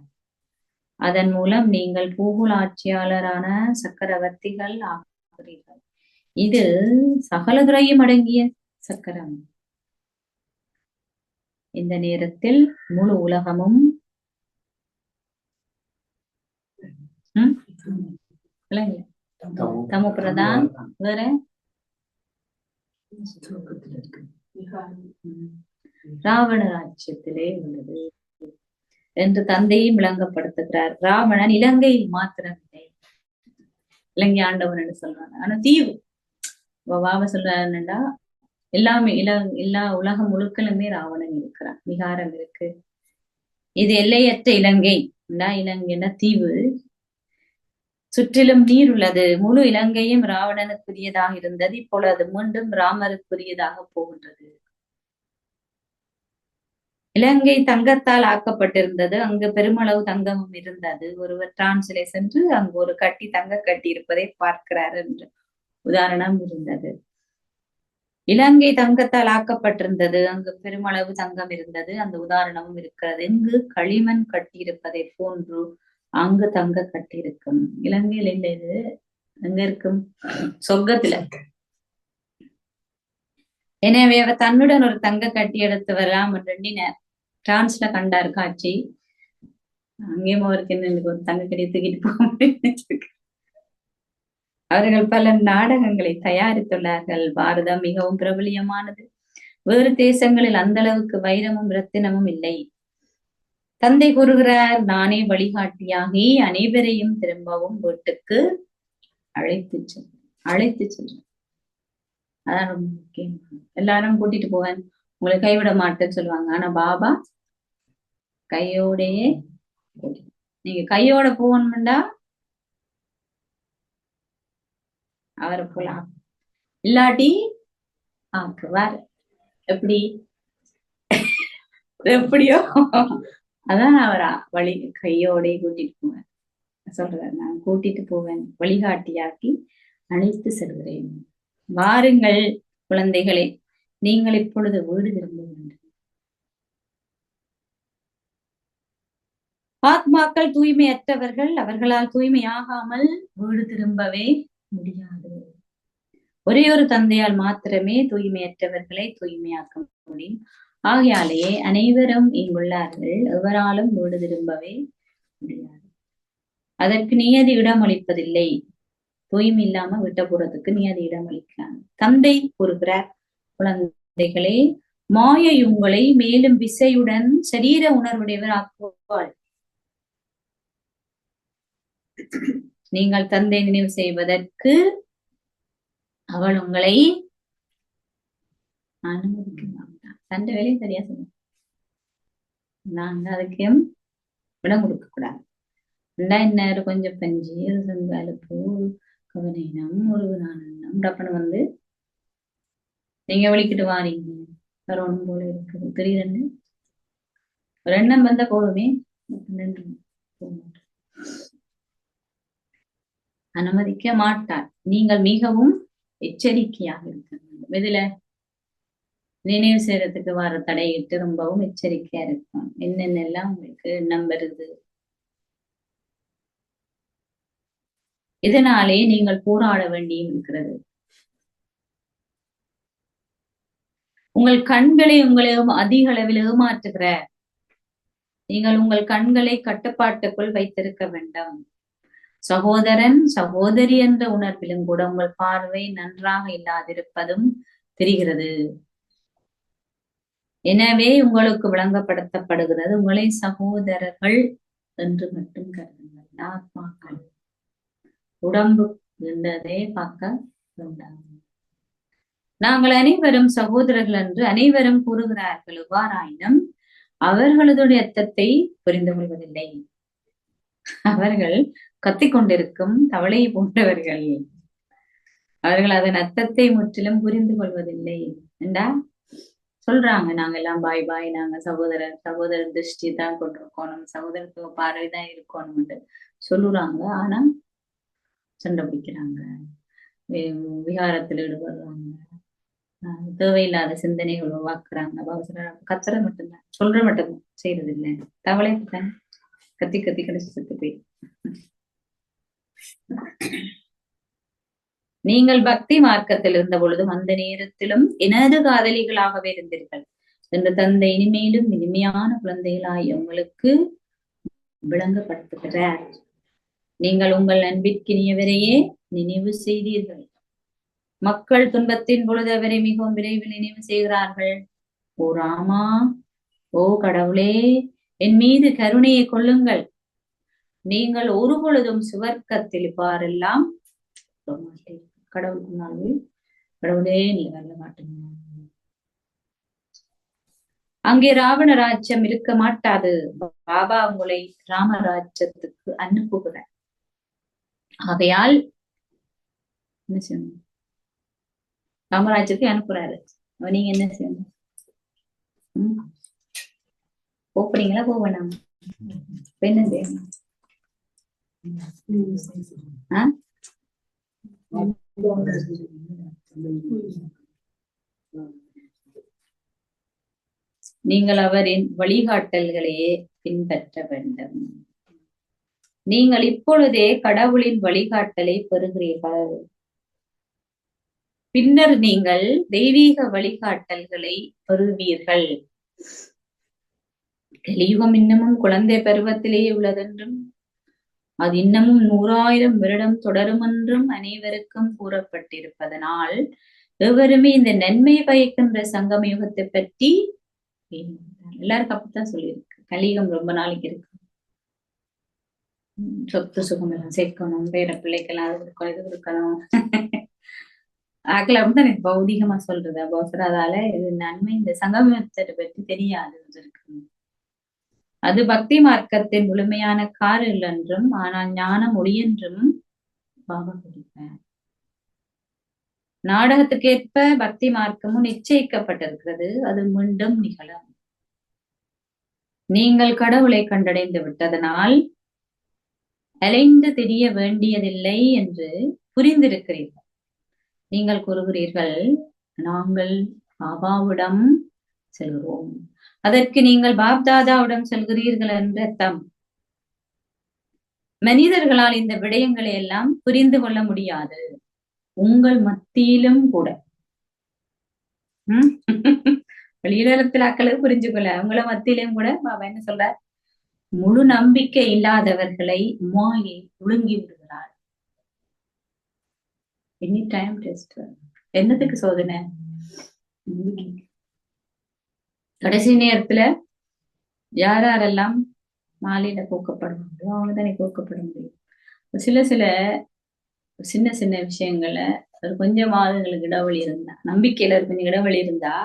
அதன் மூலம் நீங்கள் பூகுல் ஆட்சியாளரான சக்கரவர்த்திகள் ஆகிறீர்கள். இது சகலதுறையும் அடங்கிய சக்கரம். இந்த நேரத்தில் முழு உலகமும் தமோ பிரதான் வேற ராவண ராஜ்யத்திலே உள்ளது என்று தந்தையும் விளங்கப்படுத்துகிறார். ராவணன் இலங்கை மாத்திரமில்லை, இலங்கை ஆண்டவன் என்று சொல்றாங்க. ஆனா தீவு பாபா சொல்றாருன்னா எல்லாமே எல்லா உலகம் முழுக்களுமே ராவணன் இருக்கிறான், விகாரம் இருக்கு. இது எல்லையற்ற இலங்கை. இலங்கைன்னா தீவு, சுற்றிலும் நீர் உள்ளது. முழு இலங்கையும் ராவணனுக்குரியதாக இருந்தது, இப்பொழுது மீண்டும் ராமருக்குரியதாக போகின்றது. இலங்கை தங்கத்தால் ஆக்கப்பட்டிருந்தது, அங்கு பெருமளவு தங்கமும் இருந்தது. ஒருவர் பிரான்சிலே சென்று அங்கு ஒரு கட்டி தங்க கட்டி இருப்பதை பார்க்கிறார் என்று உதாரணம் இருந்தது. இலங்கை தங்கத்தால் ஆக்கப்பட்டிருந்தது, அங்கு பெருமளவு தங்கம் இருந்தது, அந்த உதாரணமும் இருக்கிறது. இங்கு களிமண் கட்டி இருப்பதை போன்று அங்கு தங்க கட்டி இருக்கும். இலங்கையில் இல்லை, இது எங்க இருக்கும்? சொர்க்கத்துல. எனவே அவர் தன்னுடன் ஒரு தங்க கட்டி எடுத்து வரலாம் என்று எண்ணினார். பிரான்ஸ்ல கண்டார் காட்சி. அங்கேயும் அவருக்கு என்ன ஒரு தங்க கட்டி தூக்கிட்டு போக முடியும். அவர்கள் பல நாடகங்களை தயாரித்துள்ளார்கள். பாரதம் மிகவும் பிரபலியமானது. வேறு தேசங்களில் அந்த அளவுக்கு வைரமும் ரத்தினமும் இல்லை. தந்தை கூறுகிறார், நானே வழிகாட்டியாகி அனைவரையும் திரும்பவும் வீட்டுக்கு அழைத்து செல்றேன். அதான் ரொம்ப முக்கியம். எல்லாரும் கூட்டிட்டு போவேன், உங்களை கைவிட மாட்டேன்னு சொல்லுவாங்க. ஆனா பாபா கையோடையே, நீங்க கையோட போகணும்டா அவரை போலாம், இல்லாட்டி ஆக்குவார். எப்படியோ அதான் அவரா வழி கையோடே கூட்டிட்டு போவேன் சொல்றாரு. நான் கூட்டிட்டு போவேன், வழிகாட்டியாக்கி அழைத்து செல்கிறேன். வாருங்கள் குழந்தைகளே, நீங்கள் இப்பொழுது வீடு திரும்ப வேண்டும். ஆத்மாக்கள் தூய்மையற்றவர்கள், அவர்களால் தூய்மையாகாமல் வீடு திரும்பவே முடியாது. ஒரே ஒரு தந்தையால் மாத்திரமே தூய்மையற்றவர்களை தூய்மையாக்க முடியும். ஆகையாலேயே அனைவரும் இங்குள்ளார்கள், எவராலும் வீடு திரும்பவே முடியாது. அதற்கு நியதி இடமளிப்பதில்லை. தூய்மை இல்லாம விட்ட போறதுக்கு நியதி இடமளிக்கலாம். தந்தை கூறுகிறார், குழந்தைகளே, மாயை உங்களை மேலும் விசையுடன் சரீர உணர்வுடையவர் ஆக்குவாள். நீங்கள் தந்தை நினைவு செய்வதற்கு அவள் உங்களை அனுமதிக்க மாட்டான். தந்தை வேலையும் சரியா சொல்லுங்க. நாங்க அதுக்கும் இடம் கொடுக்க கூடாது. இந்நேரம் கொஞ்சம் பஞ்சு, செங்கால பூ, கவனம், முருகனானம் டப்பனு வந்து நீங்க வலிக்கிட்டு வாரீங்க, வரணும் போல இருக்குது தெரியுதுன்னு ஒரு எண்ணம் வந்த போதுமே அனுமதிக்க மாட்டார். நீங்கள் மிகவும் எச்சரிக்கையாக இருக்க வேண்டும். இதுல நினைவு செய்யறதுக்கு வர தடையிட்டு ரொம்பவும் எச்சரிக்கையா இருக்கும். என்னென்னலாம் உங்களுக்கு எண்ணம் வருது, இதனாலே நீங்கள் போராட வேண்டியும் இருக்கிறது. உங்கள் கண்களை உங்களையும் அதிக அளவில் ஏமாற்றுகிற நீங்கள் உங்கள் கண்களை கட்டுப்பாட்டுக்குள் வைத்திருக்க வேண்டும். சகோதரன் சகோதரி என்ற உணர்விலும் கூட உங்கள் பார்வை நன்றாக இல்லாதிருப்பதும் தெரிகிறது. எனவே உங்களுக்கு விளங்கப்படுத்தப்படுகிறது, உங்களை சகோதரர்கள் என்று மட்டும் கருதுங்கள். ஆத்மாக்கள் உடம்பு என்றதை பார்க்க வேண்டாம். நாங்கள் அனைவரும் சகோதரர்கள் என்று அனைவரும் கூறுகிறார்கள். எவ்வாறாயினும் அவர்களுடைய அர்த்தத்தை புரிந்து கொள்வதில்லை. அவர்கள் கத்திக்கொண்டிருக்கும் தவளை போன்றவர்கள். அவர்கள் அதன் அர்த்தத்தை முற்றிலும் புரிந்து கொள்வதில்லை. என்றா சொல்றாங்க, நாங்க எல்லாம் பாய் பாய், நாங்க சகோதரர் திருஷ்டி தான் கொண்டிருக்கணும், சகோதரத்துவ பார்வைதான் இருக்கணும் சொல்லுறாங்க. ஆனா சண்டை பிடிக்கிறாங்க, விகாரத்தில் ஈடுபடுறாங்க, தேவையில்லாத சிந்தனைகள் உருவாக்குறாங்க. கத்துற மட்டும்தான், சொல்ற மட்டும்தான், செய்யறது இல்லை. தவளை தான் கத்தி கத்தி கடைசி செத்து போய். நீங்கள் பக்தி மார்க்கத்தில் இருந்த பொழுதும் அந்த நேரத்திலும் எனது காதலிகளாகவே இருந்தீர்கள் என்று தந்தை இனிமேலும் இனிமையான குழந்தைகளாய் உங்களுக்கு விளங்கப்படுத்துகிறார். நீங்கள் உங்கள் அன்பிற்கினியவரையே நினைவு செய்தீர்கள். மக்கள் துன்பத்தின் பொழுது அவரை மிகவும் விரைவில் நினைவு செய்கிறார்கள். ஓ ராமா, ஓ கடவுளே, என் மீது கருணையை கொள்ளுங்கள். நீங்கள் ஒரு பொழுதும் சுவர்க்கத்தில் இவ்வாறெல்லாம் கடவுளுக்கு நாள் கடவுளே நீ வரல மாட்டீங்க. அங்கே ராவண ராஜ்யம் இருக்க மாட்டாது. பாபா உங்களை ராமராஜ்யத்துக்கு அனுப்புகிறார். ஆகையால் என்ன செய்யணும்? ராமராஜ்யத்துக்கு அனுப்புறாரு. நீங்க என்ன செய்யணும்? போறீங்களா போக வேணாம்? என்ன செய்யணும்? நீங்கள் அவரின் வழிகாட்டல்களையே பின்பற்ற வேண்டும். நீங்கள் இப்பொழுதே கடவுளின் வழிகாட்டலை பெறுகிறீர்கள். பின்னர் நீங்கள் தெய்வீக வழிகாட்டல்களை பெறுவீர்கள். கலியுகம் இன்னமும் குழந்தை பருவத்திலேயே உள்ளதென்றும் அது இன்னமும் 100,000 வருடம் தொடரும் என்றும் அனைவருக்கும் கூறப்பட்டிருப்பதனால் எவருமே இந்த நன்மை பயக்கின்ற சங்கம யுகத்தை பற்றி எல்லாருக்கும் அப்படித்தான் சொல்லியிருக்கு. கலியுகம் ரொம்ப நாளைக்கு இருக்கு. சொத்து சுகம் எல்லாம் சேர்க்கணும், பேர பிள்ளைக்கெல்லாம் அது இருக்கணும், இது இருக்கணும். ஆக்கள் அப்படிதான் எனக்கு பௌதிகமா சொல்றது அவசரதால இது நன்மை இந்த சங்கமத்தை பற்றி தெரியாது இருக்கு. அது பக்தி மார்க்கத்தின் முழுமையான காரில் என்றும் ஆனால் ஞானம் ஒளி என்றும் பாபா கொடுப்பார். நாடகத்துக்கேற்ப பக்தி மார்க்கமும் நிச்சயிக்கப்பட்டிருக்கிறது. அது மீண்டும் நிகழும். நீங்கள் கடவுளை கண்டடைந்து விட்டதனால் அலைந்து தெரிய வேண்டியதில்லை என்று புரிந்திருக்கிறீர்கள். நீங்கள் கூறுகிறீர்கள், நாங்கள் பாபாவிடம் செல்கிறோம். அதற்கு நீங்கள் பாப்தாதாவிடம் செல்கிறீர்கள் என்ற அர்த்தம். மனிதர்களால் இந்த விடயங்களை எல்லாம் புரிந்து கொள்ள முடியாது. உங்கள் மத்தியிலும் கூட வெளியிடத்தில் ஆக்களுக்கு புரிஞ்சு கொள்ள உங்களை மத்தியிலும் கூட பாபா என்ன சொல்ற, முழு நம்பிக்கை இல்லாதவர்களை மாயை ஒழுங்கி விடுகிறார். Any time test. என்னத்துக்கு சோதனை? கடைசி நேரத்துல யாரெல்லாம் மாலையில கோக்கப்படுவாங்களோ அவங்கதானே கோக்கப்பட முடியும். சில சின்ன விஷயங்களை ஒரு கொஞ்சம் மாதங்களுக்கு இடைவெளி இருந்தா, நம்பிக்கையில கொஞ்சம் இடைவெளி இருந்தா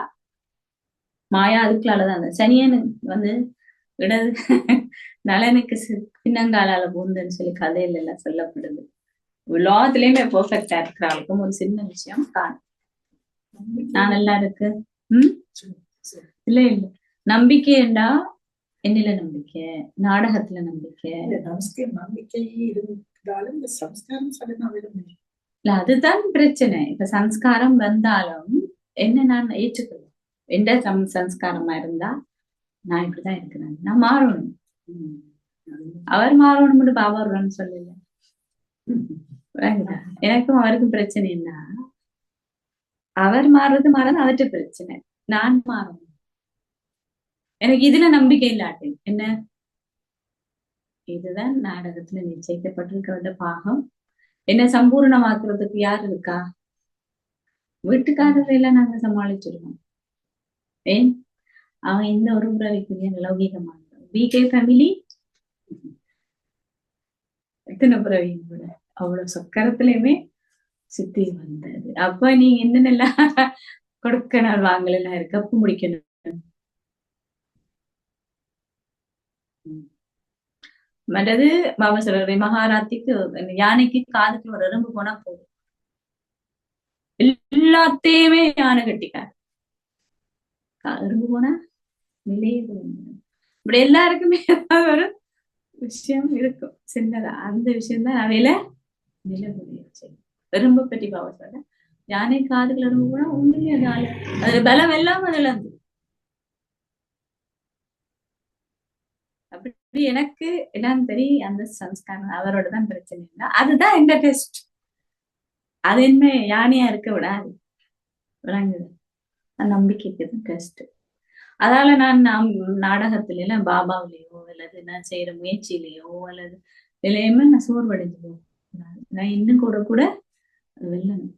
மாயா அதுக்குள்ளாலதான் அந்த சனியனு இடது நலனுக்கு பின்னங்காலால பூந்துன்னு சொல்லி கதையில எல்லாம் சொல்லப்படுது. எல்லாத்துலயுமே பெர்ஃபெக்டா இருக்கிற ஆளுக்கும் ஒரு சின்ன விஷயம் காணும். நான் நல்லா இருக்கு. இல்ல நம்பிக்கை என்றா என்னில நம்பிக்கை, நாடகத்துல நம்பிக்கை. நம்பிக்கை இருந்தாலும் இந்த சம்ஸ்காரம் இல்ல அதுதான் பிரச்சனை. இப்ப சம்ஸ்காரம் வந்தாலும் என்ன நான் ஏற்றுக்கணும். எந்த சம்ஸ்காரமா இருந்தா நான் இப்படிதான் இருக்கிறேன், நான் மாறணும். அவர் மாறணும்னு பாபா சொல்லல. எனக்கும் அவருக்கும் பிரச்சனை என்ன, அவர் மாறுறது அவற்ற பிரச்சனை, நான் மாறணும். எனக்கு இதுல நம்பிக்கை இல்லாட்டி என்ன, இதுதான் நாடகத்துல நிச்சயிக்கப்பட்டிருக்கிற பாகம். என்ன சம்பூர்ணமாக்குறதுக்கு யார் இருக்கா? வீட்டுக்காரரை எல்லாம் நாங்க சமாளிச்சிருக்கோம். ஏன் அவன் இந்த ஒரு உறவைக்குரிய லௌகிகமான பிகே ஃபேமிலி எத்தனை பிறவியும் கூட அவ்வளவு சொக்கரத்திலயுமே சித்தி வந்தது. அப்ப நீங்க என்னென்னலாம் கொடுக்க நாள் வாங்கலாம் இருக்கு, அப்ப முடிக்கணும். மற்றது பாபா சொல்ற மகாராத்திக்கு யானைக்கு காதுக்கு ஒரு எறும்பு போனா போதும், எல்லாத்தையுமே யானை கட்டிக்காரு. எறும்பு போனா நிலையே இப்படி எல்லாருக்குமே ஒரு விஷயம் இருக்கும் சின்னதா. அந்த விஷயம் தான் அவையில நிலவுடைய எறும்பை பற்றி பாபா சொல்ற. யானை காதுகள் எறும்பு போனா உண்மையிலே அதுல பலம் எல்லாம் அதுல இருந்து. அப்படி எனக்கு எல்லாம் தெரியும். அந்த சம்ஸ்காரம் அவரோட தான் பிரச்சனை இல்லை. அதுதான் எந்த டெஸ்ட். அது என்ன யானையா இருக்க விடாது, விளங்குது. நம்பிக்கைக்கு தான் டெஸ்ட். அதால நான் நாடகத்துல எல்லாம் பாபாவிலேயோ அல்லது நான் செய்யற முயற்சியிலேயோ அல்லது இதுலயுமே நான் சோர்வடைஞ்சு போகக்கூடாது. நான் இன்னும் கூட கூட வெல்லணும்.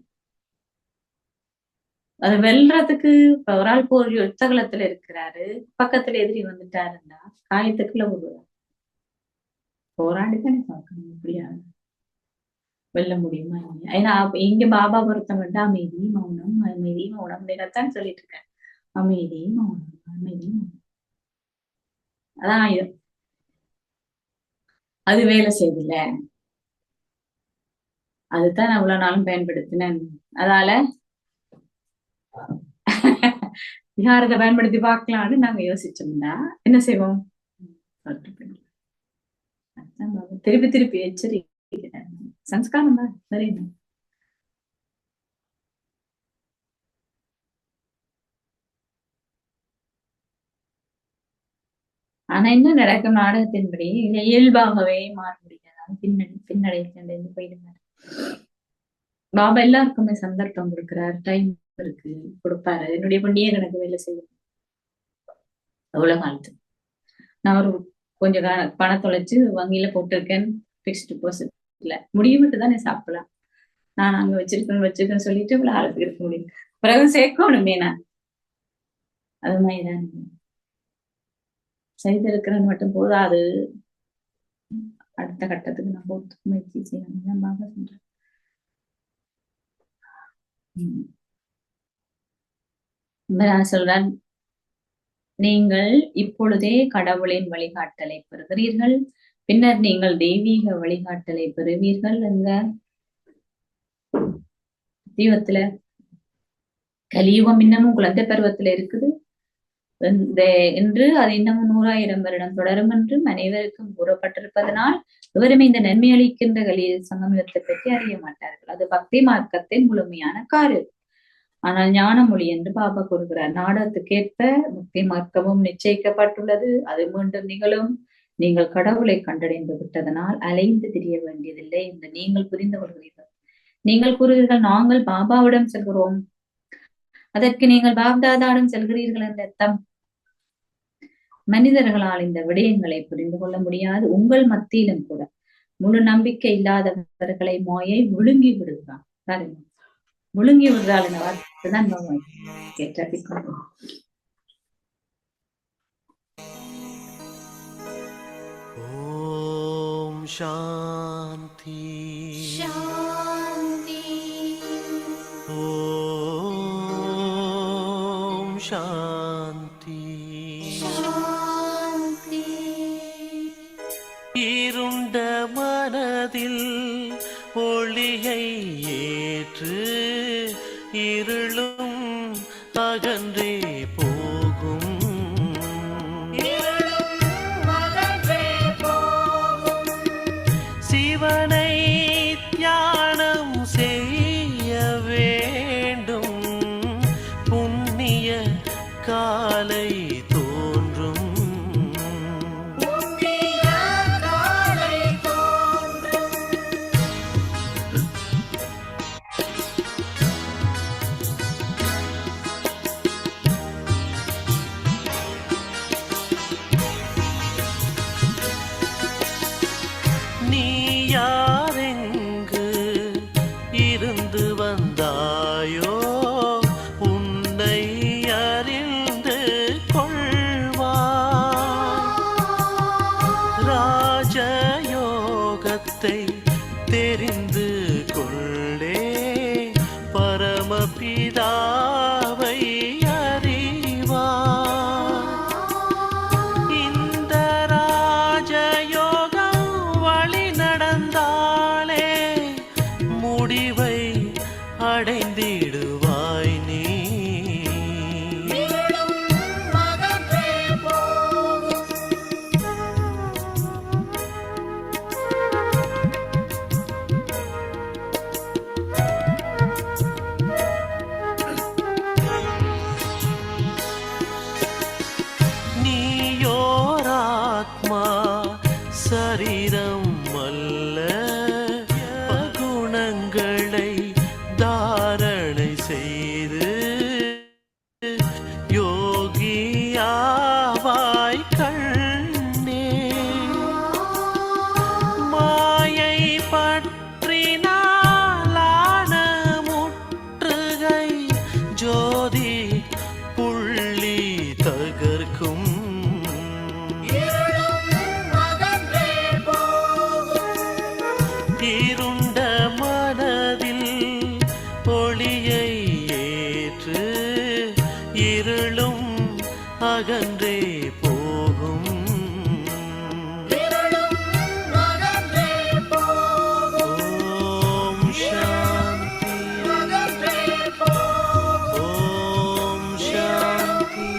அது வெல்றதுக்கு இப்ப ஒரு ஆள் போர் யுத்தகலத்துல இருக்கிறாரு, பக்கத்துல எதிரி வந்துட்டாருன்னா காயத்துக்குள்ள விடுவார். போராடித்தானே பார்க்கணும் இப்படியா வெல்ல முடியுமா இல்லையா. ஏன்னா இங்க பாபா பொருத்தம் வந்து அமைதி மௌனம் அமைதி மௌனம் தான் சொல்லிட்டு இருக்கேன். அமைதி மௌனம் அமைதி மௌனம் அதான் ஆயுதம். அது வேலை செய்யல, அதுதான் நான் இவ்வளவு நாளும் பயன்படுத்தினேன். அதால யாரதை பயன்படுத்தி பார்க்கலாம்னு நாங்க யோசிச்சோம்னா என்ன செய்வோம், திருப்பி திருப்பி எச்சரிக்கிறேன். சம்ஸ்காரம் தான் சரி. ஆனா என்ன நடக்கும், நாடகத்தின்படி இயல்பாகவே மாற முடியாது. பின்னடை போயிடுவாரு. பாபா எல்லாருக்குமே சந்தர்ப்பம் கொடுக்கிறார், டைம் இருக்கு, கொடுப்பாரு. என்னுடைய புண்ணிய கணக்கு வேலை செய்யும். அவ்வளவு காலத்து நான் ஒரு கொஞ்சம் பணம் தொலைச்சு வங்கியில போட்டிருக்கேன், பிக்ஸ்ட் டிபாசிட்ல முடியும்ட்டு தானே சாப்பிடலாம். நான் அங்க வச்சிருக்கேன்னு சொல்லிட்டு இவ்வளவு ஆளுக்கு இருக்க முடியும். பிறகு சேர்க்கணுமே நான். அது மாதிரிதான் செய்திருக்கிறேன்னு மட்டும் போதாது, அடுத்த கட்டத்துக்கு நான் போட்டு முயற்சி செய்யணும் பாபா சொல்றேன். நான் சொல்றேன், நீங்கள் இப்பொழுதே கடவுளின் வழிகாட்டலை பெறுகிறீர்கள், பின்னர் நீங்கள் தெய்வீக வழிகாட்டலை பெறுவீர்கள். எங்க தீபத்துல கலியுகம் இன்னமும் குழந்தை பருவத்துல இருக்குது என்று அது இன்னமும் 100,000 வருடம் தொடரும் என்றும் அனைவருக்கும் கூறப்பட்டிருப்பதனால் இவருமே இந்த நன்மை அளிக்கின்ற கலிய சங்கமியத்தை பற்றி அறிய மாட்டார்கள். அது பக்தி மார்க்கத்தின் முழுமையான காரியம். ஆனால் ஞான மொழி என்று பாபா கூறுகிறார். நாடகத்துக்கேற்ப முக்தி மார்க்கமும் நிச்சயிக்கப்பட்டுள்ளது, அது மீண்டும் நிகழும். நீங்கள் கடவுளை கண்டடைந்து விட்டதனால் அலைந்து திரிய வேண்டியதில்லை என்று நீங்கள் புரிந்து கொள்கிறீர்கள். நீங்கள் கூறுகிறீர்கள், நாங்கள் பாபாவிடம் செல்கிறோம், அதற்கு நீங்கள் பாப்தாதாவிடம் செல்கிறீர்கள் என்ற அர்த்தம். மனிதர்களால் இந்த விடயங்களை புரிந்து கொள்ள முடியாது. உங்கள் மத்தியிலும் கூட முழு நம்பிக்கை இல்லாதவர்களை மாயை விழுங்கி விடுகிறான். பாருங்க, விழுங்கி விடுறாள் என்ற வார்த்தை தான் கேட்ட. ஓம் சாந்தி சாந்தி. ஓம் சாந்தி சாந்தி. இருண்ட மனதில் ஒளியை ஏற்று இருளும் அகன்றே போகும். சிவனை தியானம் செய்ய வேண்டும், புண்ணிய காலை தோன்றும். நீ யாரெங்கு இருந்து வந்தாயோ உன்னை அறிந்து கொள்வாய். ராஜயோகத்தை சரீரம் அல்ல குணங்களை தாரணை செய்து யோகியாவாய் கண்ணே மாயை பற்றினாலான முற்றுகை ஜோதி புள்ளி தகர்க்கும் இருண்ட மனதில் ஒளியை ஏற்று இருளும் அகன்றே போகும் ஓம் சாந்தி ஓம் சாந்தி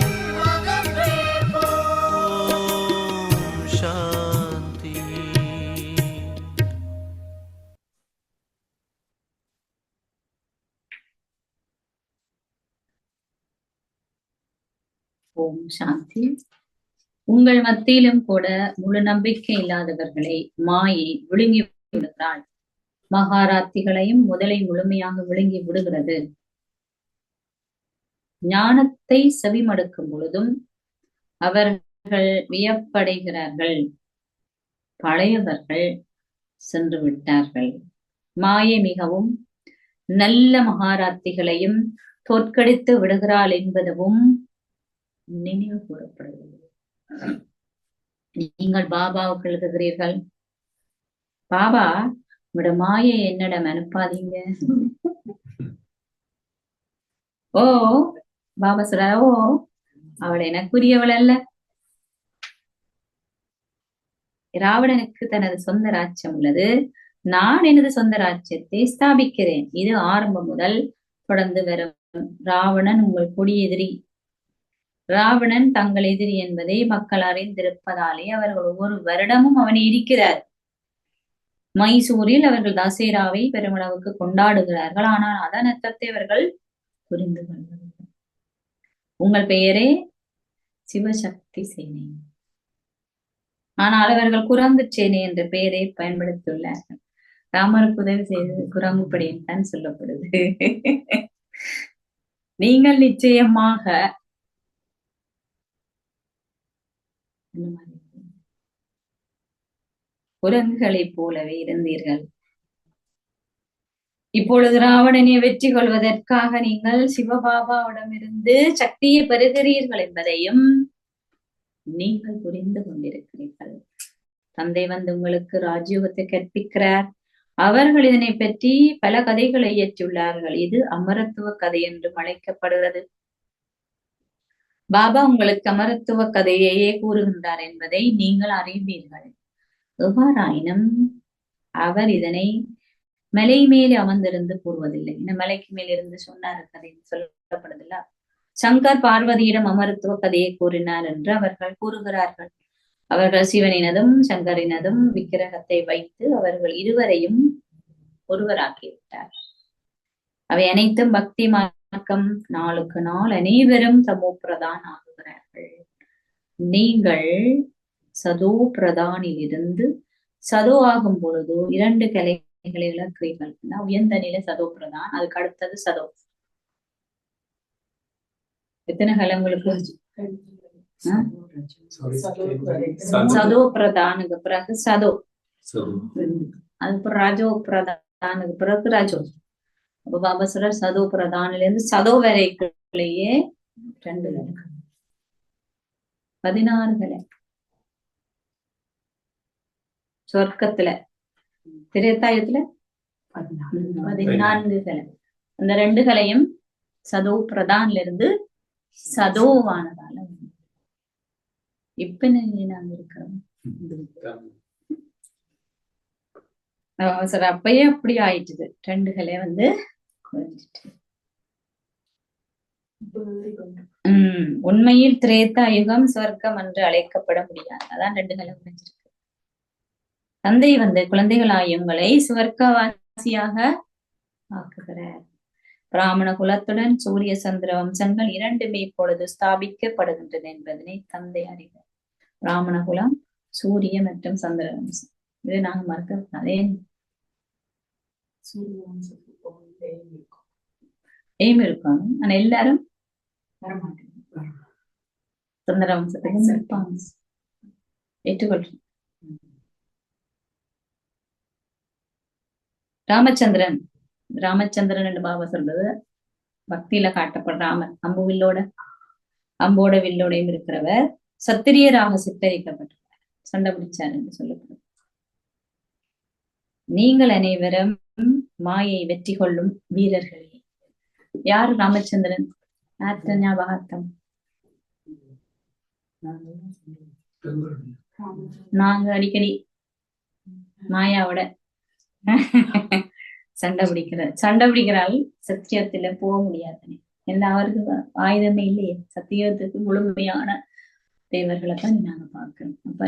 ஓம் சாந்தி. ஓம் சாந்தி. உங்கள் மத்தியிலும் கூட முழு நம்பிக்கை இல்லாதவர்களை மாயை விழுங்கி விடுகிறாள். மகாராத்திகளையும் முதலை முழுமையாக விழுங்கி விடுகிறது. ஞானத்தை செவிமடுக்கும் பொழுதும் அவர்கள் வியப்படைகிறார்கள். பழையவர்கள் சென்று விட்டார்கள். மாயை மிகவும் நல்ல மகாராத்திகளையும் தோற்கடித்து விடுகிறாள் என்பதும் நினைவு கூறப்படுகிறது. நீங்கள் பாபாவுக்கு எழுதுகிறீர்கள், பாபா உங்களோட மாயை என்னிடம் அனுப்பாதீங்க. ஓ பாபா சொல்ற, ஓ அவள் எனக்குரியவள் அல்ல. ராவணனுக்கு தனது சொந்த ராஜ்யம் உள்ளது. நான் எனது சொந்த ராஜ்யத்தை ஸ்தாபிக்கிறேன். இது ஆரம்பம் முதல் தொடர்ந்து வரும். ராவணன் உங்கள் கொடிய எதிரி. ராவணன் தங்கள் எதிரி என்பதை மக்கள் அறிந்திருப்பதாலே அவர்கள் ஒவ்வொரு வருடமும் அவனை இருக்கிறார். மைசூரில் அவர்கள் தசேராவை பெருமளவுக்கு கொண்டாடுகிறார்கள். ஆனால் அதன் அர்த்தத்தை அவர்கள் புரிந்து கொள்வதில்லை. உங்கள் பெயரே சிவசக்தி சேனை, ஆனால் அவர்கள் குரங்கு சேனை என்ற பெயரை பயன்படுத்தியுள்ளார்கள். ராமருக்கு உதவி செய்தது குரங்குப்படின்னு தான் சொல்லப்படுது. நீங்கள் நிச்சயமாக குரங்குகளைப் போலவே இருந்தீர்கள். இப்பொழுது ராவணனை வெற்றி கொள்வதற்காக நீங்கள் சிவபாபாவிடமிருந்து சக்தியை பெறுகிறீர்கள் என்பதையும் நீங்கள் புரிந்து கொண்டிருக்கிறீர்கள். தந்தை வந்து உங்களுக்கு ராஜயோகத்தை கற்பிக்கிறார். அவர்கள் இதனை பற்றி பல கதைகளை இயற்றியுள்ளார்கள். இது அமரத்துவ கதை என்று அழைக்கப்படுகிறது. பாபா உங்களுக்கு அமரத்துவ கதையையே கூறுகின்றார் என்பதை நீங்கள் அறிவீர்கள். எவ்வாறாயினும் அவர் இதனை மலை மேலே அமர்ந்திருந்து கூறுவதில்லை. இந்த மலைக்கு மேல் இருந்து சொன்னார் கதை சொல்லப்படுதில்ல. சங்கர் பார்வதியிடம் அமரத்துவ கதையை கூறினார் என்று அவர்கள் கூறுகிறார்கள். அவர்கள் சிவனினதும் சங்கரினதும் விக்கிரகத்தை வைத்து அவர்கள் இருவரையும் ஒருவராக்கிவிட்டார். அவை அனைத்தும் பக்தி மார்க்கம். நாளுக்கு நாள் அனைவரும் தமோ பிரதான் ஆகுகிறார்கள். நீங்கள் சதோ பிரதானில் இருந்து சதோ ஆகும் பொழுது 2 கலைகளை இழக்கிறீர்கள். உயர்ந்த நிலை சதோ பிரதான், அதுக்கு அடுத்தது சதோ. எத்தனை கலை உங்களுக்கு? சதோ பிரதானுக்கு பிறகு சதோ, அதுக்கு ராஜோ பிரதானுக்கு பிறகு ராஜோ. அப்ப பாபா சொல்றார் சதோ பிரதானில இருந்து சதோ வரைக்குள்ளேயே 2 கலை, 16 கலை. சொர்க்கத்துல திரேதாயுகத்துல 14 கலை. அந்த 2 கலையும் சதோ பிரதான்ல இருந்து சதோவானதால இப்ப நாங்க இருக்கிறோம். சார் அப்பயே அப்படி ஆயிட்டுது. 2 கலை வந்து உண்மையில் திரேதாயுகம் சொர்க்கம் என்று அழைக்கப்பட முடியாது. அதான் 2 கலை முடிஞ்சிருக்கு. தந்தை வந்து குழந்தைகளாயுங்களை சுவர்க்கவாசியாக ஆக்குகிறார். பிராமண குலத்துடன் சூரிய சந்திர வம்சங்கள் 2மே இப்பொழுது ஸ்தாபிக்கப்படுகின்றன என்பதனை தந்தை அறிவார். பிராமண குலம் சூரிய மற்றும் சந்திர வம்சம். இதை நாங்க மறக்க அதே சூரிய வம்சத்துக்கு போகவே இருக்கும். எய்ம் இருக்கும். ஆனா எல்லாரும் வரமாட்டேங்குது. சந்திர வம்சத்துக்கு இருப்பாங்க. ஏற்றுக்கொள்றேன். ராமச்சந்திரன் என்று பாபா சொல்றது பக்தியில காட்டப்படுற ராமன் அம்போட வில்லோடையும் இருக்கிறவர் சத்திரியராக சித்தரிக்கப்பட்டிருக்கிறார். சண்டை பிடிச்சார் என்று சொல்லப்படுது. நீங்கள் அனைவரும் மாயை வெற்றி கொள்ளும் வீரர்களே. யாரு ராமச்சந்திரன்? ஆற்ற ஞாபகார்த்தம். நாங்க அடிக்கடி மாயாவோட சண்டை பிடிக்கிறாள். சத்தியத்துல போக முடியாது. ஏன்னா அவருக்கு ஆயுதமே இல்லையே. சத்தியத்துக்கு முழுமையான தேவர்களை தான் நாங்க பாக்குறோம். அப்ப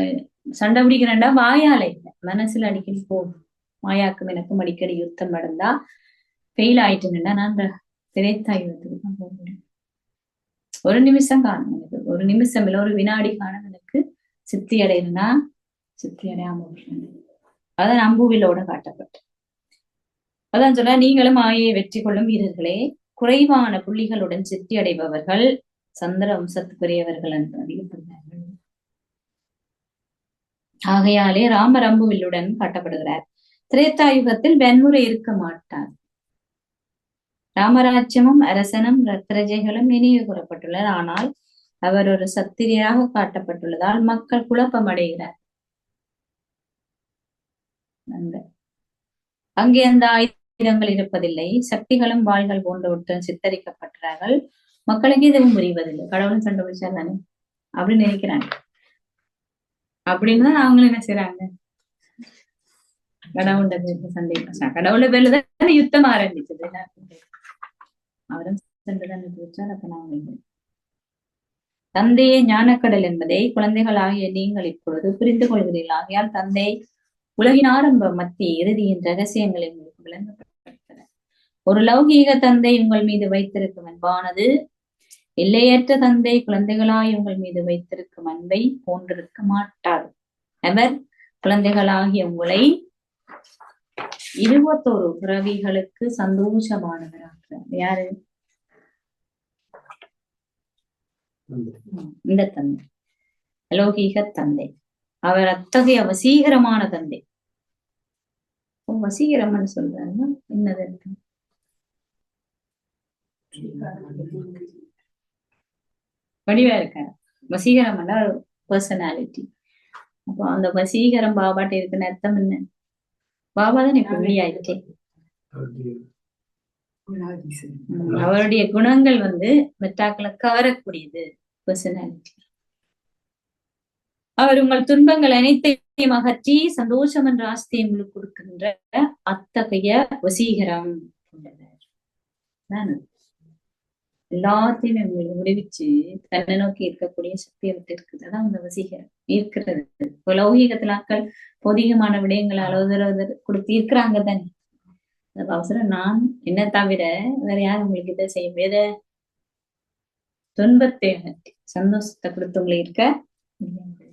சண்டை பிடிக்கிறேன்டா வாயால இல்லை, மனசுல அடிக்கடி போகும். மாயாக்கும் எனக்கும் அடிக்கடி யுத்தம் நடந்தா ஃபெயில் ஆயிட்டுன்னா நான் திரைத்தாயுதத்துக்கு தான் போக முடியும். ஒரு நிமிஷம் காணும் எனக்கு, ஒரு நிமிஷம் இல்ல ஒரு வினாடி காணும் எனக்கு. சித்தி அடையினா சித்தி அடையாம அதான் அம்புவிலோட காட்டப்பட்டு. அதான் சொல்ல, நீங்களும் மாயை வெற்றி கொள்ளும் வீரர்களே. குறைவான புள்ளிகளுடன் சித்தி அடைபவர்கள் சந்திர வம்சத்துக்குரியவர்கள் என்று அறியப்படுகிறார்கள். ஆகையாலே ராமர் அம்புவில்லுடன் காட்டப்படுகிறார். திரேதாயுகத்தில் வன்முறை இருக்க மாட்டார். ராமராஜ்யமும் அரசனும் ரத்ரஜைகளும் நினைவு கூறப்பட்டுள்ளனர். ஆனால் அவர் ஒரு சத்திரியராக காட்டப்பட்டுள்ளதால் மக்கள் குழப்பம் அடைகிறார். அங்கே அந்த ஆயுதங்கள் இருப்பதில்லை. சக்திகளும் வாள்கள் போன்றவற்றுடன் சித்தரிக்கப்பட்டார்கள். மக்களுக்கு எதுவும் புரிவதில்லை. கடவுளும் சண்டை பிடிச்சா தானே அப்படின்னு நினைக்கிறாங்க. அப்படின்னு தான் அவங்களும் என்ன செய்யறாங்க, கடவுள பேர்ல சண்டை பிடிச்சாங்க. கடவுள பேர்ல தான் யுத்தம் ஆரம்பிச்சது. அவரும் சண்டைதான் பிடிச்சார். அப்ப நாங்க தந்தையே ஞானக்கடல் என்பதை குழந்தைகளாகிய நீங்கள் இப்பொழுது புரிந்து கொள்கிறீர்கள். ஆகையால் தந்தை உலகின் ஆரம்ப மத்திய இறுதியின் ரகசியங்களை உங்களுக்கு விளங்கப்படுத்தன. ஒரு லௌகீக தந்தை உங்கள் மீது வைத்திருக்கும் அன்பானது எல்லையற்ற தந்தை குழந்தைகளாய் உங்கள் மீது வைத்திருக்கும் அன்பை போன்றிருக்க மாட்டாது. அவர் குழந்தைகளாகிய உங்களை 21 பிறவிகளுக்கு சந்தோஷமானவராகிறார். யாரு? இந்த தந்தை, அலௌகீக தந்தை. அவர் அத்தகைய வசீகரமான தந்தை. வசீகரம்னு சொல்றாருன்னா என்னது அர்த்தம்? வடிவா இருக்காரு. வசீகரம் பர்சனாலிட்டி. அப்போ அந்த வசீகரம் பாபாட்ட இருக்குன்னு அர்த்தம் என்ன? பாபா தான் இப்ப வெளியாயிடுச்சு. அவருடைய குணங்கள் மெட்டாக்களை கவரக்கூடியது. பர்சனாலிட்டி. அவர் உங்கள் துன்பங்கள் அனைத்தையும் அகற்றி சந்தோஷம் என்ற ஆஸ்தியை உங்களுக்கு கொடுக்கின்ற அத்தகைய வசீகரம் எல்லாத்தையும் உங்களுக்கு விடுவிச்சு தன்னை நோக்கி இருக்கக்கூடிய சக்தியை விட்டு இருக்குது. அதான் அந்த வசீகரம் இருக்கிறது. இப்போ லௌகீகத்துல ஆட்கள் பொதிகமான விடயங்களை அளவுதர் கொடுத்து இருக்கிறாங்க தானே. அது அவசரம் நான் என்ன தவிர வேற யாரும் உங்களுக்கு இதை செய்ய முடியாத. துன்பத்தை அகற்றி சந்தோஷத்தை கொடுத்து உங்களை இருக்க முடியாது.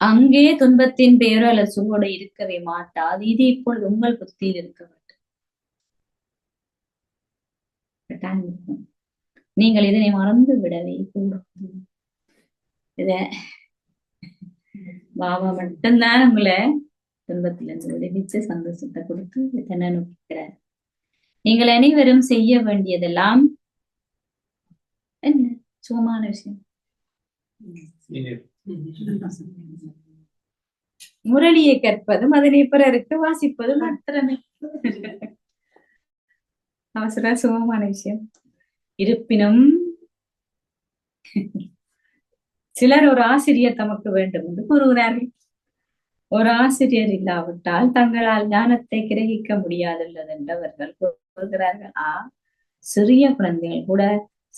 அங்கே துன்பத்தின் பேரலசோடு இருக்கவே மாட்டாது. இது இப்பொழுது உங்கள் புத்தியில் இருக்க வேண்டும். நீங்கள் இதனை மறந்து விடவே கூடாது. இத பாபா மட்டும்தான் உங்களை துன்பத்திலிருந்து விடுவிச்சு சந்தோஷத்தை கொடுத்து தன்னை நோக்கிறார். நீங்கள் அனைவரும் செய்ய வேண்டியதெல்லாம் என்ன? சுகமான விஷயம். முரளியை கற்பதும் அதனை பிறருக்கு வாசிப்பதும் மாத்திரமே. அவசர சுகமான விஷயம். இருப்பினும் சிலர் ஒரு ஆசிரியர் தமக்கு வேண்டும் என்று கூறுகிறார்கள். ஒரு ஆசிரியர் இல்லாவிட்டால் தங்களால் ஞானத்தை கிரகிக்க முடியாதுள்ளது என்றவர்கள் கூறுகிறார்கள். சிறிய குழந்தைகள் கூட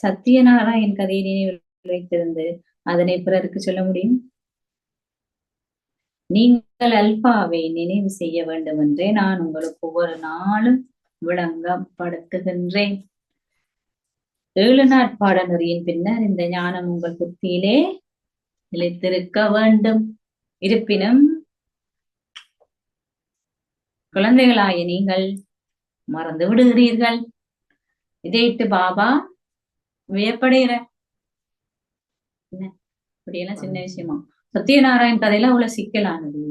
சத்தியநாராயண் கதையை நினைவில் வைத்திருந்து அதனை பிறருக்கு சொல்ல முடியும். நீங்கள் அல்பாவை நினைவு செய்ய வேண்டும் என்றே நான் உங்களுக்கு ஒவ்வொரு நாளும் விளங்கப்படுத்துகின்றேன். 7 நாட்பாட நெறியின் பின்னர் இந்த ஞானம் உங்கள் புத்தியிலே நிலைத்திருக்க வேண்டும். இருப்பினும் குழந்தைகளாகிய நீங்கள் மறந்து விடுகிறீர்கள். இதையிட்டு பாபா வியப்படைகிற என்ன இப்படியெல்லாம் சின்ன விஷயமா. சத்யநாராயண் கதையில அவ்வளவு சிக்கலானது.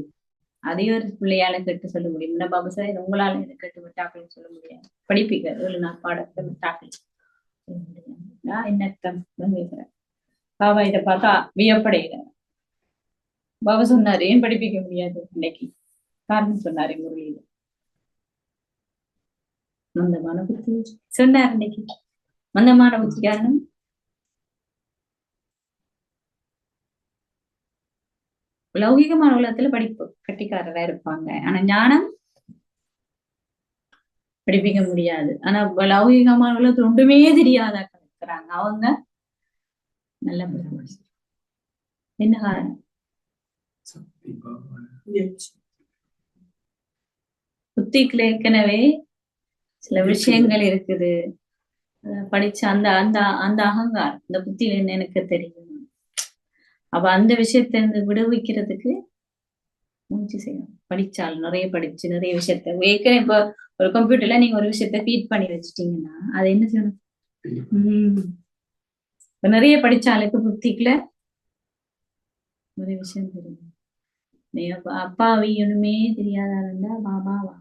அதே ஒரு பிள்ளையால கேட்டு சொல்ல முடியும். என்ன பாபா சார் உங்களால இதை கேட்டு விட்டாக்கள் சொல்ல முடியாது. படிப்பிக்க 7 நாள் பாடத்தை விட்டாக்கள் சொல்ல முடியாது. நான் என்ன அர்த்தம் கேட்கிறேன். பாபா இதை பார்த்தா வியப்படைகிறேன். பாபா சொன்னாரு ஏன் படிப்பிக்க முடியாது இன்னைக்கு காரணம் சொன்னாரு முரளியில. மந்தமான புத்தி சொன்னார் இன்னைக்கு. மந்தமான புத்தி காரணம் லௌகிகமான உலகத்துல படிப்பு கட்டிக்காரரா இருப்பாங்க. ஆனா ஞானம் படிப்பிக்க முடியாது. ஆனா லௌகிகமான உலகத்துல ஒன்றுமே தெரியாத இருக்கிறாங்க. அவங்க நல்ல என்ன காரணம்? புத்திக்குள்ள ஏற்கனவே சில விஷயங்கள் இருக்குது. படிச்ச அந்த அந்த அந்த அகங்காரம் இந்த புத்தியில என்ன எனக்கு தெரியும். அப்ப அந்த விஷயத்த இருந்து விடுவிக்கிறதுக்கு முயற்சி செய்யணும். படிச்சால் நிறைய படிச்சு நிறைய விஷயத்த ஏற்கனவே இப்ப ஒரு கம்ப்யூட்டர்ல நீங்க ஒரு விஷயத்த ஃபீட் பண்ணி வச்சுட்டீங்கன்னா அதை என்ன செய்யணும்? இப்ப நிறைய படிச்சாலுக்கு புத்திக்குள்ள நிறைய விஷயம் தெரியும். நீ அப்பாவி ஒண்ணுமே தெரியாதா இருந்தா பாபாவா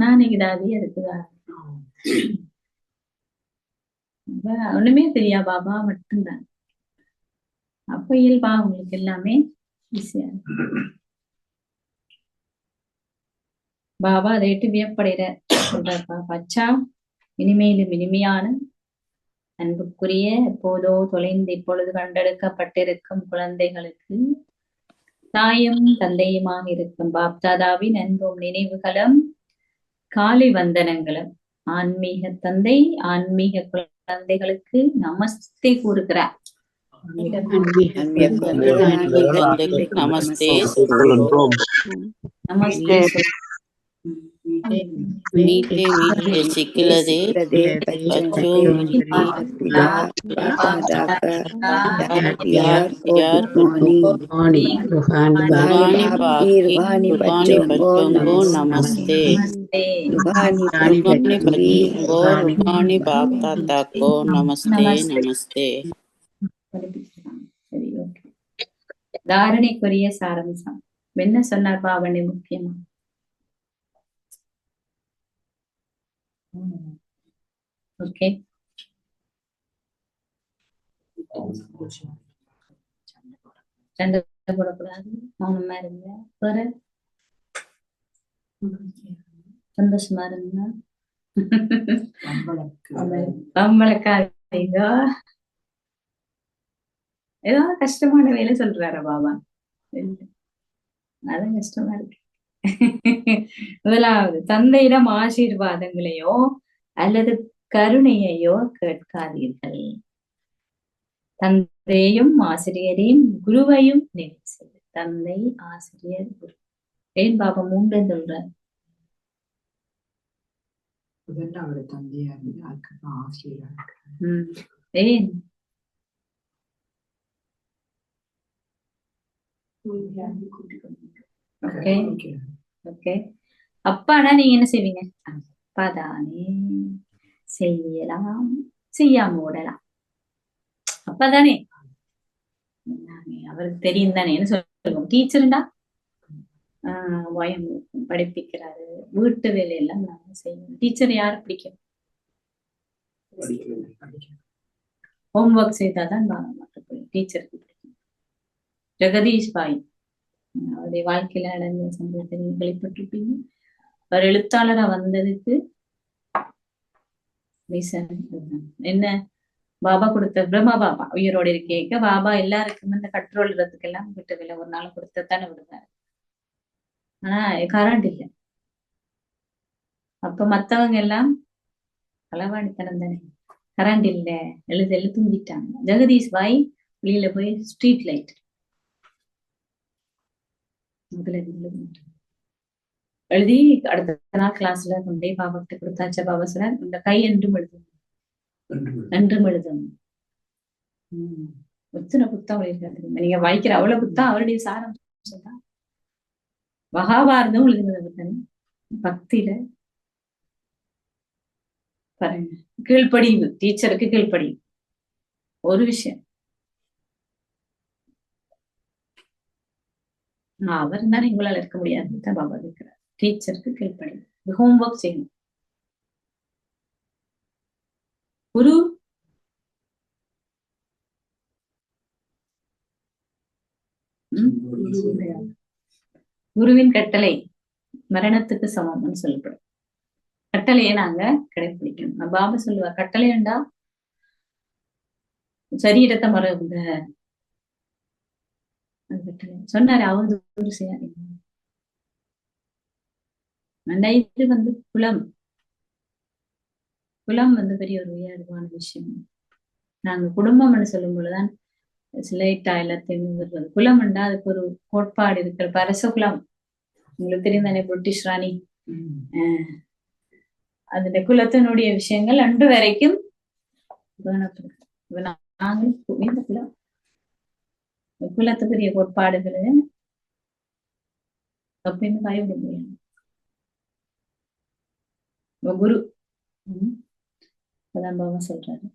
நாளைக்கு தாதி அதுக்குதான் ஒண்ணுமே தெரியா பாபா மட்டும்தான். அப்ப இயல்பா உங்களுக்கு எல்லாமே ஈஸியா பாபா அதை விட்டு வியப்படைற சொல்றாப்பா. பச்சா இனிமையிலும் இனிமையான அன்புக்குரிய எப்போதோ தொலைந்து இப்பொழுது கண்டெடுக்கப்பட்டிருக்கும் குழந்தைகளுக்கு தாயும் தந்தையுமாக இருக்கும் பாப்தாதாவின் அன்பும் நினைவுகளும் காலை வந்தனங்களும் ஆன்மீக தந்தை ஆன்மீக குழந்தைகளுக்கு நமஸ்தே கூறுகிறார். நமஸ்தே நமஸ்தே मीठे मीठे सिकलदे बच्चों यार रूहानी बच्चों को नमस्ते. रूहानी बच्चों को रूहानी बाप दादा को नमस्ते नमस्ते. சரி, ஓகே. தாரணைக்குரிய சாரம்சம் என்ன சொன்னார் பாவனை முக்கியமா? ஓகே, சண்டை போடக்கூடாது, மௌனமா இருங்க, வேற சந்தோஷமா இருங்க, பம்பளக்காரீங்க. ஏதோ கஷ்டமான வேலை சொல்றாரா பாபா? அதான் கஷ்டமா இருக்கு. முதலாவது தந்தையிடம் ஆசீர்வாதங்களையோ அல்லது கருணையையோ கேட்காதீர்கள். தந்தையும் ஆசிரியரையும் குருவையும் நினைவு செய்து. தந்தை ஆசிரியர் குரு. ஏன் பாபா 3 சொல்றார்? ஏன்? Okay okay. அப்பானா நீங்க என்ன செய்வீங்க? அப்பாதானே செய்யலாம், செய்யாம ஓடலாம். அப்பதானே அவருக்கு தெரியும் தானே என்ன சொல்லுவோம். டீச்சருண்டா பயம் படிப்பிக்கிறாரு, வீட்டு வேலையெல்லாம் நாங்க செய்யணும். டீச்சர் யாரு பிடிக்கும்? ஹோம்ஒர்க் செய்தாதான் டீச்சருக்கு பிடிக்கும். ஜெகதீஷ் பாய் அவருடைய வாழ்க்கையில நடந்த சம்பவத்தை நீங்க வெளிப்பட்டிருப்பீங்க. அவர் எழுத்தாளரா வந்ததுக்கு என்ன? பாபா கொடுத்த பிரம்மா பாபா உயிரோட இருக்கேக்க பாபா எல்லாருக்கும் அந்த கட்டுறதுக்கு எல்லாம் விட்டதில்லை. ஒரு நாள் கொடுத்தத்தானே விடுவாரு. ஆனா கரண்ட் இல்லை. அப்ப மத்தவங்க எல்லாம் களவாணித்தனம் தானே. கரண்ட் இல்ல, எழுது தூங்கிட்டாங்க. ஜெகதீஷ் பாய் வெளியில போய் ஸ்ட்ரீட் லைட் எழுதி அடுத்த நாள் கிளாஸ்ல கொண்டே பாபாக்கிட்ட கொடுத்தாச்ச. பாபா சொன்னார், இந்த கை என்றும் எழுதும், என்றும் எழுதும். எத்தனை புத்தகம் எழுதியிருக்காரு நீங்க வாய்க்கிற அவ்வளவு புத்தகம் அவருடைய சாரம் சொன்னா. மகாபாரதம் எழுதுனது பக்தியில பாருங்க. கீழ்ப்படிவு, டீச்சருக்கு கீழ்ப்படிவு ஒரு விஷயம். அவர் தானே உங்களால இருக்க முடியாது. பாபா இருக்கிறார். டீச்சருக்கு கீழ்ப்படிவு, ஹோம்ஒர்க் செய்யணும். குரு குருவின் கட்டளை மரணத்துக்கு சமம்னு சொல்லப்படும். கட்டளையை நாங்க கடைபிடிக்கணும். பாபா சொல்லுவார், கட்டளைண்டா சரீரத்தை மறந்த சொன்னாரு. அவதூறு செய்யாதீங்க. இது வந்து குலம் பெரிய ஒரு உயர்வான விஷயம். நாங்க குடும்பம்னு சொல்லும் பொழுதுதான் சிலைட்டா எல்லாத்தையும் வருவது. குலம்ண்டா அதுக்கு ஒரு கோட்பாடு இருக்கிற பரச குலம் உங்களுக்கு தெரியும் தானே, பிரிட்டிஷ் ராணி. அந்த குலத்தினுடைய விஷயங்கள் அன்று வரைக்கும் குலத்துக்குரிய கோட்பாடுகளை எப்பயுமே கைவிட முடியும். குரு அதான் பாபா சொல்றாரு,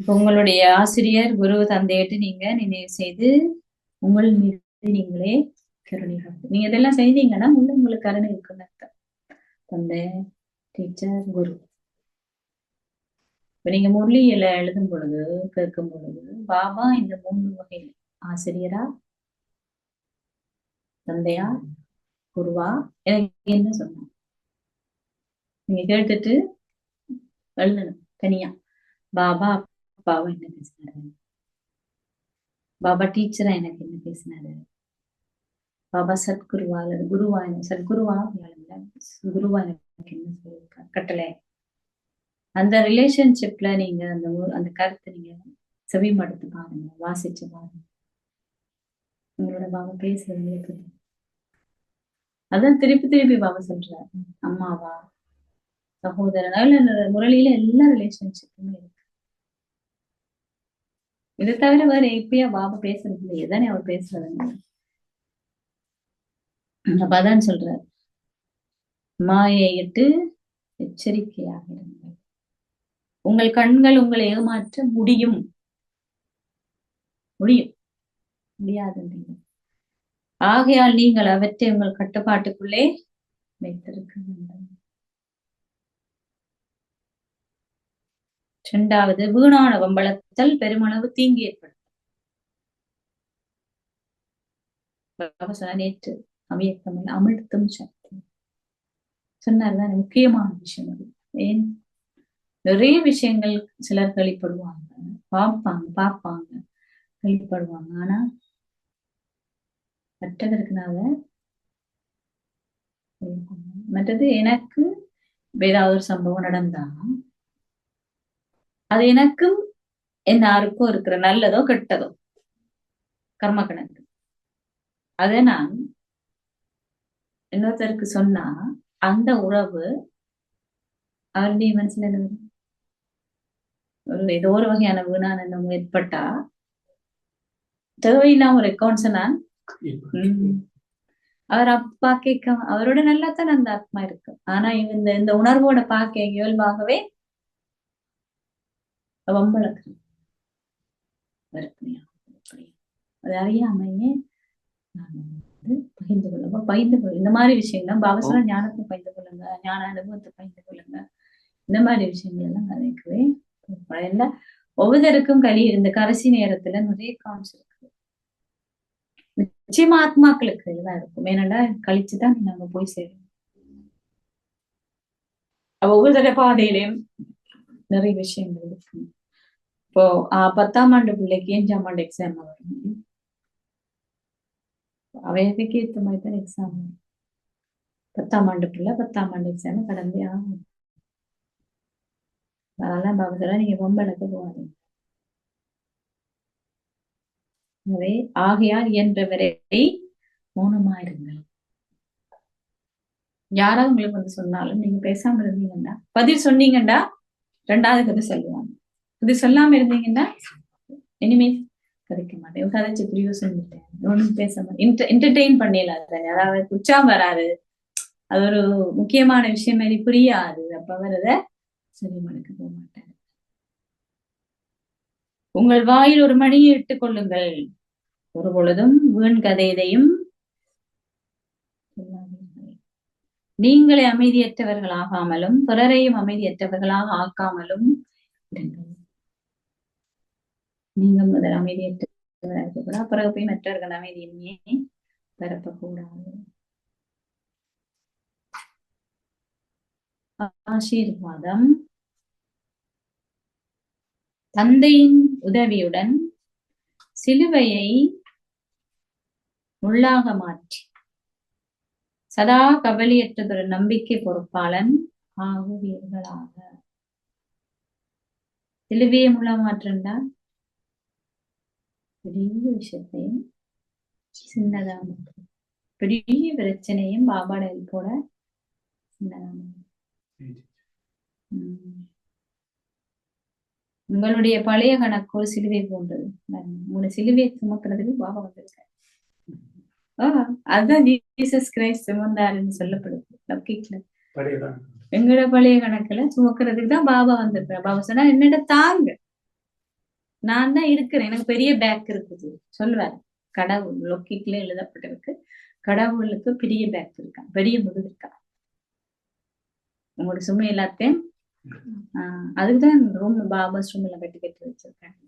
இப்ப உங்களுடைய ஆசிரியர் குரு தந்தையிட்டு நீங்க நினைவு செய்து உங்கள் மீது நீங்களே கருணை காட்டு. நீங்க இதெல்லாம் செய்தீங்கன்னா உங்களுக்கு கருணை இருக்குன்னு அர்த்தம். தந்தை, டீச்சர், குரு. இப்ப நீங்க முரளியில எழுதும் பொழுது, கேட்கும் பொழுது, பாபா இந்த 3 வகை ஆசிரியரா, தந்தையா, குருவா, எனக்கு என்ன சொன்ன நீங்க கேட்டுட்டு எழுதணும் தனியா. பாபா அப்பாவா என்ன பேசினாரு, பாபா டீச்சரா எனக்கு என்ன பேசினாரு, பாபா சத்குருவா அல்லது குருவா, சத்குருவா குருவா எனக்கு என்ன சொல்லியிருக்காரு, கட்டளை. அந்த ரிலேஷன்ஷிப்ல நீங்க அந்த கருத்தை நீங்க செவிமடுத்து பாருங்க, வாசிச்சு பாருங்க. உங்களோட பாபா பேசுறது அதான் திருப்பி பாபா சொல்றாரு. அம்மாவா, சகோதரன், முரளியில எல்லா ரிலேஷன்ஷிப்புமே இருக்கு. இதை தவிர வேற எப்பயா பாபா பேசுறது இல்லையே தானே அவர் பேசுறது. அப்பதான் சொல்றாரு, மாயையிட்டு எச்சரிக்கையாக இருங்கள், உங்கள் கண்கள் உங்களை ஏமாற்ற முடியாது. ஆகையால் நீங்கள் அவற்றை உங்கள் கட்டுப்பாட்டுக்குள்ளே வைத்திருக்க வேண்டும். 2வது, வீணான வம்பளத்தல் பெருமளவு தீங்கி ஏற்படும். நேற்று அவியக்கம் அமிழ்த்தும் சக்தி சொன்னார்தான் முக்கியமான விஷயம். அது ஏன் நிறைய விஷயங்கள் சிலர் கழிப்படுவாங்க, பார்ப்பாங்க கழிப்படுவாங்க. ஆனா மற்றதற்குனால மற்றது எனக்கு ஏதாவது ஒரு சம்பவம் நடந்தா அது எனக்கும் எல்லாருக்கும் இருக்கிற நல்லதோ கெட்டதோ கர்ம கணக்கு. அதை நான் இன்னொருத்தருக்கு சொன்னா அந்த உறவு அவருடைய மனசுல ஏதோ ஒரு வகையான வீணான எண்ணம் ஏற்பட்டா தேவையில்லாம ஒரு அக்கௌண்ட்ஸ் நான் அவர் அப்பா கேட்க அவரோட நல்லாத்தான் அந்த ஆத்மா இருக்கு. ஆனா இந்த உணர்வோட பாக்க இயல்பாகவே வம்பளக்கு அது அறியாமையே பகிர்ந்து கொள்ள இந்த மாதிரி விஷயங்கள் பாவசன ஞானத்தை பகிர்ந்து கொள்ளுங்க, ஞான அனுபவத்தை பகிர்ந்து கொள்ளுங்க. இந்த மாதிரி விஷயங்கள் எல்லாம் கதைக்கவே எல்லாம் ஒவ்வொருத்தருக்கும் இந்த கடைசி நேரத்துல நிறைய கான்ஸ் இருக்கு. நிச்சயமா ஆத்மாக்களுக்கு இதுதான் இருக்கும். ஏன்னா கழிச்சுதான் நாங்க போய் சேரும். ஒவ்வொரு பாதையிலையும் நிறைய விஷயங்கள் இருக்கு. இப்போ 10ஆம் ஆண்டு பிள்ளைக்கு 5ஆம் ஆண்டு எக்ஸாம் வரும். அவையதுக்கு ஏற்ற மாதிரி தான் எக்ஸாம் வரும். 10ஆம் ஆண்டு பிள்ளை 10ஆம் ஆண்டு எக்ஸாம் கடந்தே ஆகும். அதெல்லாம் பாபா நீங்க பொம்பளக்க போவாங்க. ஆகையால் இயன்றவரை மௌனமாயிருங்கள். யாராவது உங்களுக்கு வந்து சொன்னாலும் நீங்க பேசாம இருந்தீங்கன்னா, பதில் சொன்னீங்கன்னா 2வது கதை சொல்லுவாங்க. இது சொல்லாம இருந்தீங்கன்னா இனிமே கதைக்க மாட்டேன், கதைச்சு பிரயோசனம் இல்லை, ஒன்றும் பேச மாட்டேன், என்டர்டெயின் பண்ணிடலாம். அதாவது உற்சாகம் வராது, அது ஒரு முக்கியமான விஷயம் மாதிரி புரியாது. அப்ப அவர் அதை சரி மனுக்க போக மாட்டார். உங்கள் வாயில் ஒரு மணியை இட்டுக் கொள்ளுங்கள், ஒரு பொழுதும் வீண் கதை எதையும் சொல்லாதீர்கள். நீங்களே அமைதியற்றவர்கள் ஆகாமலும் பிறரையும் அமைதியற்றவர்களாக ஆக்காமலும் இருங்கள். நீங்க முதல் அமைதியற்றவராக இருக்கக்கூடாது, பிறகு போய் மற்றவர்கள் அமைதியின்மையை பரப்பக்கூடாது. ஆசீர்வாதம். தந்தையின் உதவியுடன் சிலுவையை முள்ளாக மாற்றி சதா கவலையற்றதொரு நம்பிக்கை பொறுப்பாளன் ஆகுவீர்களாக. சிலுவையை முள்ளா மாற்றண்டா பெரிய விஷயத்தையும் சின்னதா மாற்றும், பெரிய பிரச்சனையும் பாபாட போட சின்னதா மாற்றும். உங்களுடைய பழைய கணக்கு ஒரு சிலுவை போன்றது. 3 சிலுவையை சுமக்கிறதுக்கு பாபா வந்திருக்காரு. அதுதான் ஜீசஸ் கிரைஸ்ட் சுமந்தாருன்னு சொல்லப்படுது லௌகிக்ல. எங்களோட பழைய கணக்குல சுமக்கிறதுக்கு தான் பாபா வந்திருக்காரு. பாபா சொன்னா என்னோட தாங்க, நான் தான் இருக்கிறேன், எனக்கு பெரிய பேக் இருக்குது சொல்லுவாரு. கடவுள் லௌகிக்ல எழுதப்பட்டிருக்கு, கடவுளுக்கு பெரிய பேக் இருக்கா, பெரிய முதுகு இருக்கா. உங்களோட சுமை எல்லாத்தையும் அதுக்குதான் ரூம் பாபாஸ் ரூம்ல கட்டி வச்சிருக்காங்க.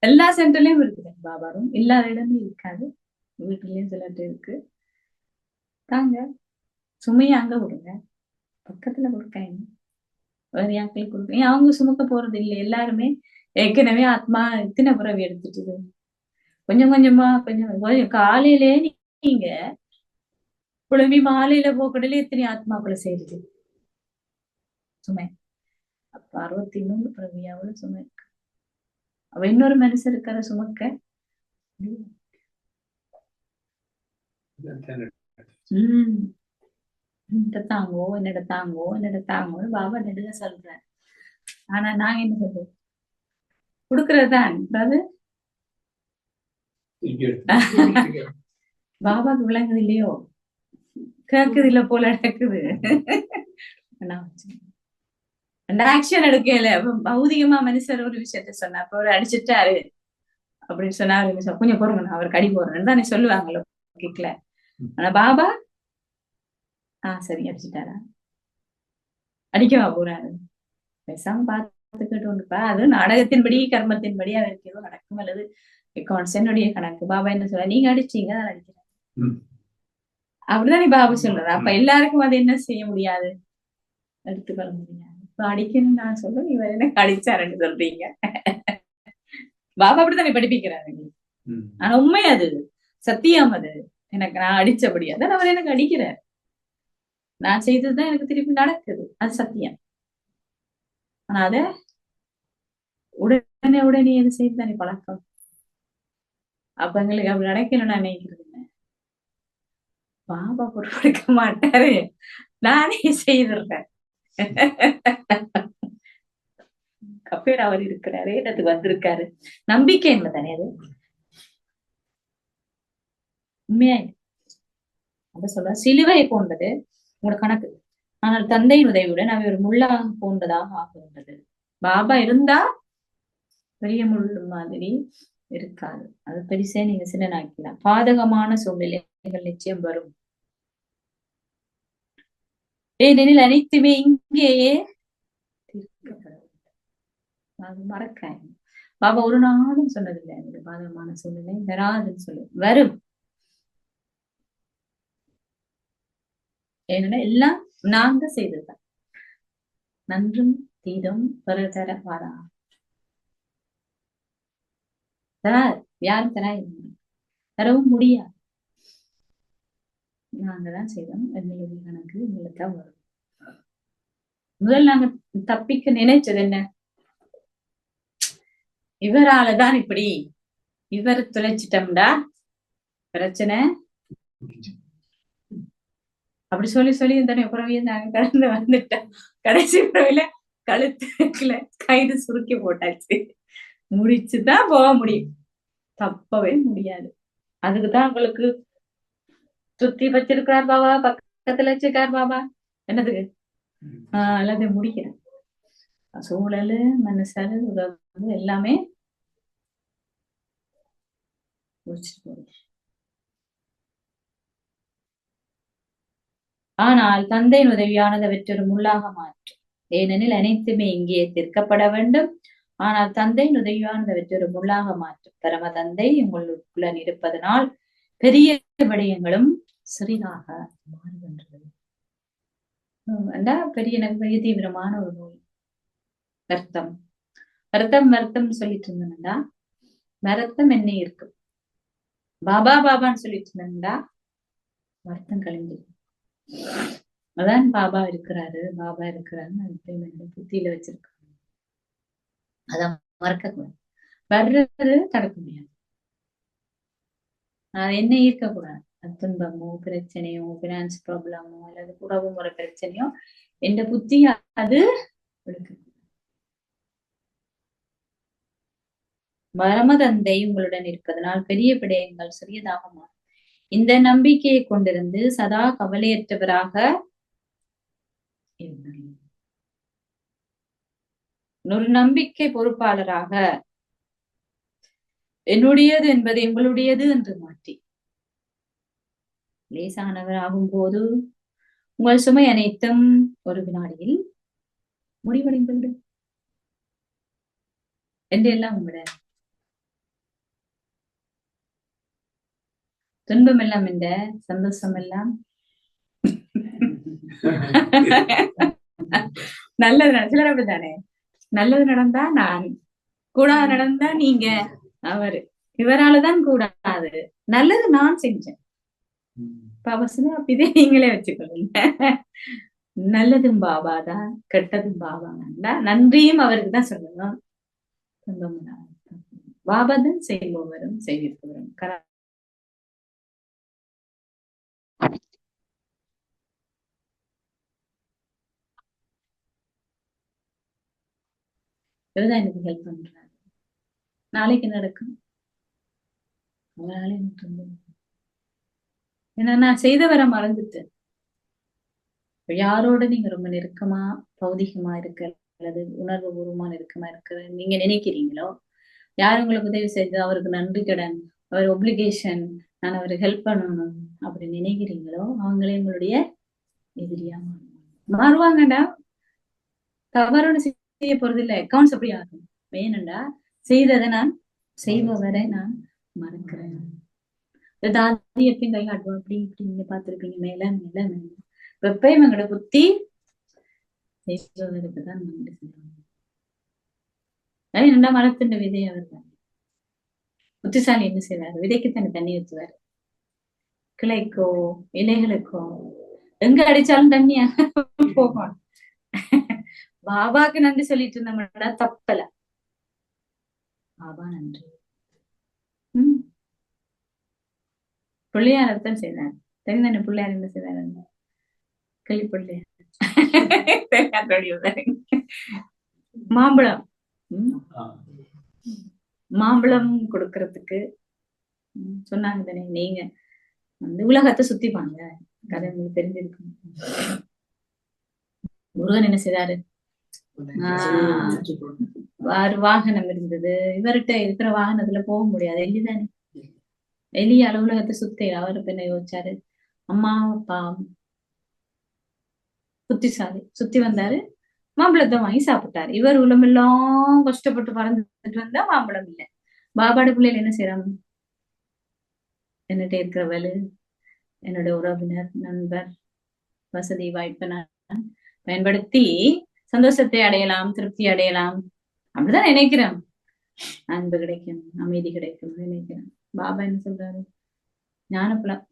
எல்லா சென்டர்லயும் இருக்குது பாபா ரூம், இல்லாத இடமே இருக்காது. வீட்டுலயும் சிலர்ட்டு இருக்கு. தாங்க சுமையை அங்க கொடுங்க, பக்கத்துல கொடுக்காங்க, வேற யாக்களுக்கு கொடுக்க. அவங்க சுமக்க போறது இல்லை. எல்லாருமே ஏற்கனவே ஆத்மா இத்தனை பிறவி எடுத்துட்டு கொஞ்சம் கொஞ்சமா கொஞ்சம் காலையிலே நீங்க குழம்பி மாலையில போக்கடல எத்தனை ஆத்மாக்களை செய்யுது சுமை. அப்ப 63 பிறவியாவோட சுமை இருக்கு. அவ இன்னொரு மனுஷன் இருக்கிற சுமக்க தாங்கோ என்னோட தாங்கோ என்னோட தாங்கோன்னு பாபா நெடுக சொல்றாரு. ஆனா நாங்க என்ன சொல்றோம், கொடுக்கறதுதான் அதாவது பாபாக்கு விளங்குது இல்லையோ, கேக்குது இல்ல போல நடக்குது. ஆக்ஷன் எடுக்கல. பௌதிகமா மனுஷர் ஒரு விஷயத்த சொன்னா, அப்ப அவர் அடிச்சுட்டாரு அப்படின்னு சொன்னா கொஞ்சம் பொறுங்க, அவருக்கு அடி போறேன்னு தானே சொல்லுவாங்களோ கேட்கல. ஆனா பாபா சரி அடிச்சுட்டாரா, அடிக்கவா போறாரு, பேசாம பார்த்துக்கிட்டு உண்டுப்பா, அது நாடகத்தின்படி கர்மத்தின்படி அவருக்கு ஏதோ நடக்கும், அல்லது என்னுடைய கணக்கு. பாபா என்ன சொல்ற, நீங்க அடிச்சீங்க நான் அடிக்கிறேன் அப்படிதான் பாபா சொல்றாரு. அப்ப எல்லாருக்கும் அது என்ன செய்ய முடியாது, எடுத்துக்கொள்ள முடியாது. இப்ப அடிக்கணும்னு நான் சொல்றேன், இவர் எனக்கு அடிச்சாருன்னு சொல்றீங்க. பாபா அப்படித்தானே படிப்பிக்கிறாரு. ஆனா உண்மை அது, சத்தியம் அது. எனக்கு நான் அடிச்சபடி அதான் அவர் எனக்கு அடிக்கிறார். நான் செய்ததுதான் எனக்கு திருப்பி நடக்குது, அது சத்தியம். ஆனா அத உடனே உடனே எது செய்துதானே பழக்கம். அப்ப எங்களுக்கு அப்படி நடக்கணும்னு நான் நினைக்கிறது இல்லை. பாபா பொறுப்பெடுக்க மாட்டாரு, நானே செய்திருக்கேன். கப்பேர் அவர் இருக்கிறாரு, இடத்துக்கு வந்திருக்காரு, நம்பிக்கை என்பதானே அது உண்மையா. அத சொல்ல சிலுவையை போன்றது உங்களோட கணக்கு, ஆனால் தந்தையின் உதவியுடன் அவை ஒரு முள்ளாக போன்றதாக ஆகுகின்றது. பாபா இருந்தா பெரிய முள் மாதிரி இருக்காது, அது பெருசே நீங்க சின்னனாக்கலாம். பாதகமான சூழ்நிலைகள் நிச்சயம் வரும், ஏனெனில் அனைத்துமே இங்கேயே அது மறக்காய். பாபா ஒரு நாளும் சொன்னதில்லை எனக்கு பாதகமான சூழ்நிலை வராதுன்னு சொல்லு, வரும். ஏன்னா எல்லாம் நாங்க செய்ததுதான், நன்றும் தீதும் தர வரா தராது, யாரும் தரவும் முடியாது. நாங்க தான் செய்தோம், எங்களுடைய கணக்கு எங்களுக்கு தான் வரும். முதல் நாங்க தப்பிக்க நினைச்சது என்ன, இவராலதான் இப்படி, இவர் துளைச்சிட்டோம்டா பிரச்சனை அப்படி சொல்லி சொல்லி இந்த பிறவியை நாங்க கடந்து வந்துட்டோம். கடைசி பிறவில கழுத்துல கயிறு சுருக்கி போட்டாச்சு. முடிச்சுதான் போக முடியும், தப்பவே முடியாது. அதுக்குதான் உங்களுக்கு சுத்தி வச்சிருக்கார் பாபா, பக்கத்துல வச்சிருக்கார் பாபா. என்னதுக்கு எல்லாத்தையும் முடிக்கிறேன். சூழல், மனசு, உறவு எல்லாமே முடிச்சுட்டு போகுது. ஆனால் தந்தையின் உதவியானது அவற்றொரு முள்ளாக மாற்றும். ஏனெனில் அனைத்துமே இங்கே தீர்க்கப்பட வேண்டும். ஆனால் தந்தையின் உதவியானது அவற்றொரு முள்ளாக மாற்றும். பரம தந்தை உங்களுக்குள்ள இருப்பதனால் பெரிய விடயங்களும் சிறிதாக மாறுகின்றது. பெரிய பெரிய தீவிரமான ஒரு நோய் வருத்தம். வருத்தம் சொல்லிட்டு இருந்தேன்டா, வருத்தம் என்ன இருக்கும். பாபா பாபான்னு சொல்லிட்டு இருந்தேன்டா, வருத்தம் கழிஞ்சு. அதான் பாபா இருக்கிறாரு இருக்கிறாருன்னு புத்தியில வச்சிருக்காங்க. அத மறக்க கூடாது. வர்றது தடுக்க முடியாது. என்ன ஈர்க்கக்கூடாது. துன்பமோ, பிரச்சனையோ, பினான்ஸ் ப்ராப்ளமோ, அல்லது உறவு முறை பிரச்சனையோ எந்த புத்தி அது எடுக்க. பரமதந்தை உங்களுடன் இருப்பதனால் பெரிய விடயங்கள் சிறியதாக மாறும். இந்த நம்பிக்கையை கொண்டிருந்து சதா கவலையற்றவராக ஒரு நம்பிக்கை பொறுப்பாளராக என்னுடையது என்பது எங்களுடையது என்று மாற்றி லேசானவர் ஆகும் போது உங்கள் சுமை அனைத்தும் ஒரு வினாடியில் முடிவடைந்துவிடும் என்றெல்லாம் உங்களோட துன்பம் எல்லாம் இந்த சந்தோஷம் எல்லாம் நல்லது. சிலர் அப்படித்தானே, நல்லது நடந்தா நான், கூடாது நடந்தா நீங்க, அவரு இவராலதான் கூடாது, நல்லது நான் செஞ்சேன். பாபாசுனா அப்படிதே நீங்களே வச்சுக்கொள்ளுங்க. நல்லதும் பாபா தான், கெட்டதும் பாபா தான். நன்றியும் அவருக்கு தான் சொல்லணும். பாபா தான் செய்பவரும் செய்திருப்பவரும். இவர்தான் எனக்கு ஹெல்ப் பண்றாரு. நாளைக்கு நடக்கும். அவராலே ஏன்னா நான் செய்தவரை மறந்துட்டேன். யாரோட நீங்க ரொம்ப நெருக்கமா பௌதிகமா இருக்க அல்லது உணர்வு பூர்வமா நெருக்கமா இருக்க நீங்க நினைக்கிறீங்களோ, யார் உங்களுக்கு உதவி செய்து அவருக்கு நன்றி கடன், அவர் ஒப்ளிகேஷன், நான் அவருக்கு ஹெல்ப் பண்ணணும் அப்படி நினைக்கிறீங்களோ, அவங்களே உங்களுடைய எதிரியா மாறுவாங்கடா. தவறுன்னு செய்ய போறது இல்லை. அக்கௌண்ட்ஸ் அப்படி ஆகும். வேணும்டா செய்ததை நான் செய்பவரை நான் மறக்கிறேன். தாதி எப்பயும் கை காட்டுவோம். அப்படி இப்படி நீங்க பார்த்திருப்பீங்க. மேல மேல மேல எப்பயும் எங்களோட புத்தி செய்பவருக்குதான் நன்றி செய்வாங்க. என்னடா மரத்துண்ட விதை அவர் தான். புத்திசாலி என்ன செய்வாரு? விதைக்கு தண்ணி ஊற்றுவாரு. கிளைக்கோ இலைகளுக்கோ எங்க அடிச்சாலும் தண்ணியா போகும். பாபாக்கு நன்றி சொல்லிட்டு இருந்தோம்னா தப்பல. பாபா நன்றி. பிள்ளையாரத்தான் செய்தார். தெரிந்தானே பிள்ளையார் என்ன செய்தார்? கிளி பிள்ளையார் மாம்பழம் மாம்பழம் கொடுக்கறதுக்கு சொன்னாங்க தானே. நீங்க உலகத்தை சுத்திப்பாங்க. கதை உங்களுக்கு தெரிஞ்சிருக்கும். முருகன் என்ன செய்தாரு? வாகனம் இருந்தது. இவர்கிட்ட இருக்கிற வாகனத்துல போக முடியாது. எலிதானே. எலி அலுவலகத்தை சுத்தி அவரு என்ன யோசிச்சாரு? அம்மா அப்பா புத்திசாலி சுத்தி வந்தாரு. மாம்பழத்தை வாங்கி சாப்பிட்டாரு. இவர் உலமெல்லாம் கஷ்டப்பட்டு பறந்துட்டு வந்தா மாம்பழம் இல்லை. பாபாட பிள்ளைகள் என்ன செய்யறாங்க? என்னட்ட இருக்கிறவளு, என்னோட உறவினர், நண்பர், வசதி வாய்ப்பை நான் பயன்படுத்தி சந்தோஷத்தை அடையலாம், திருப்தி அடையலாம் அப்படிதான் நினைக்கிறேன். அன்பு கிடைக்கும், அமைதி கிடைக்கும் நினைக்கிறேன். பாபா என்ன சொல்றாரு? ஞானப்பழம்.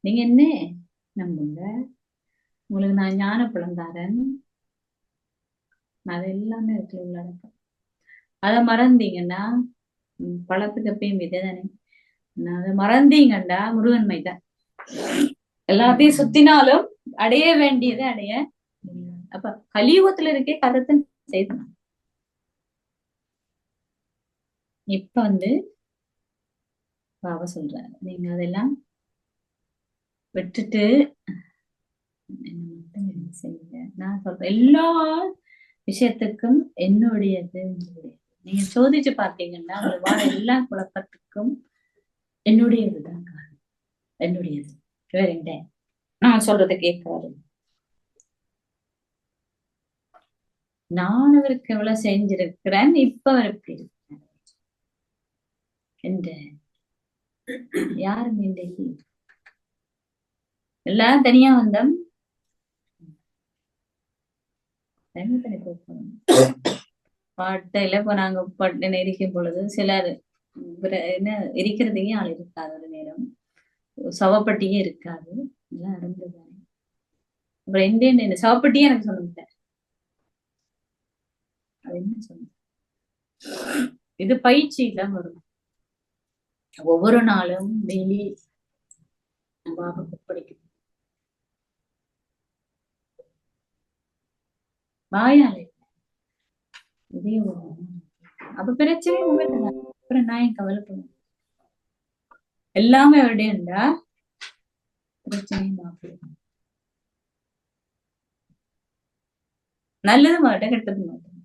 நீங்க என்ன நம்புங்க, உங்களுக்கு நான் ஞானப்பழம் தாரேன். அது எல்லாமே இடத்துல உள்ளடக்கம். அதை மறந்தீங்கன்னா பழத்துக்கு எப்பயும் விதை தானே. அதை மறந்தீங்கண்டா முருகன் மைதான். எல்லாத்தையும் சுத்தினாலும் அடைய வேண்டியதை அடைய முடியாது. அப்ப கலியுகத்துல இருக்கே கதத்தன் செய்தான். இப்ப பாபா சொல்றாரு, நீங்க அதெல்லாம் விட்டுட்டு என்ன மட்டும் செய்யுங்க. நான் சொல்றேன் எல்லா விஷயத்துக்கும் என்னுடையது. நீங்க சோதிச்சு பார்த்தீங்கன்னா ஒரு வார எல்லா குழப்பத்துக்கும் என்னுடையதுதான் காரணம். என்னுடையது வேற என்ன? நான் சொல்றதை கேட்காரு. நான் அவருக்கு எவ்வளவு செஞ்சிருக்கிறேன், இப்ப அவர் எப்படி இருக்கிறார் என்ற யாரும் இன்றைக்கு எல்லாம் தனியா வந்தோம். பாட்டையில இப்ப நாங்க பட்டு இருக்கும் பொழுது சிலர் என்ன இருக்கிறதுக்கே ஆள் இருக்காது. ஒரு நேரம் சவப்பட்டியே இருக்காது. எல்லாம் இறந்துதானே. அப்புறம் என்ன சவப்பட்டியே எனக்கு சொல்லுங்க. அது என்ன சொன்ன, இது பயிற்சியில வரும். ஒவ்வொரு நாளும் டெய்லி பாபாக்கு படிக்கணும். வாயாலே இதே அப்ப பிரச்சனை உங்களுக்கு அப்புறம் நான் என் கவலைப்படுவேன். எல்லாமே அப்படியா பிரச்சனையும் மாப்பிடும். நல்லது மாட்டேன், கெட்டது மாட்டேன்.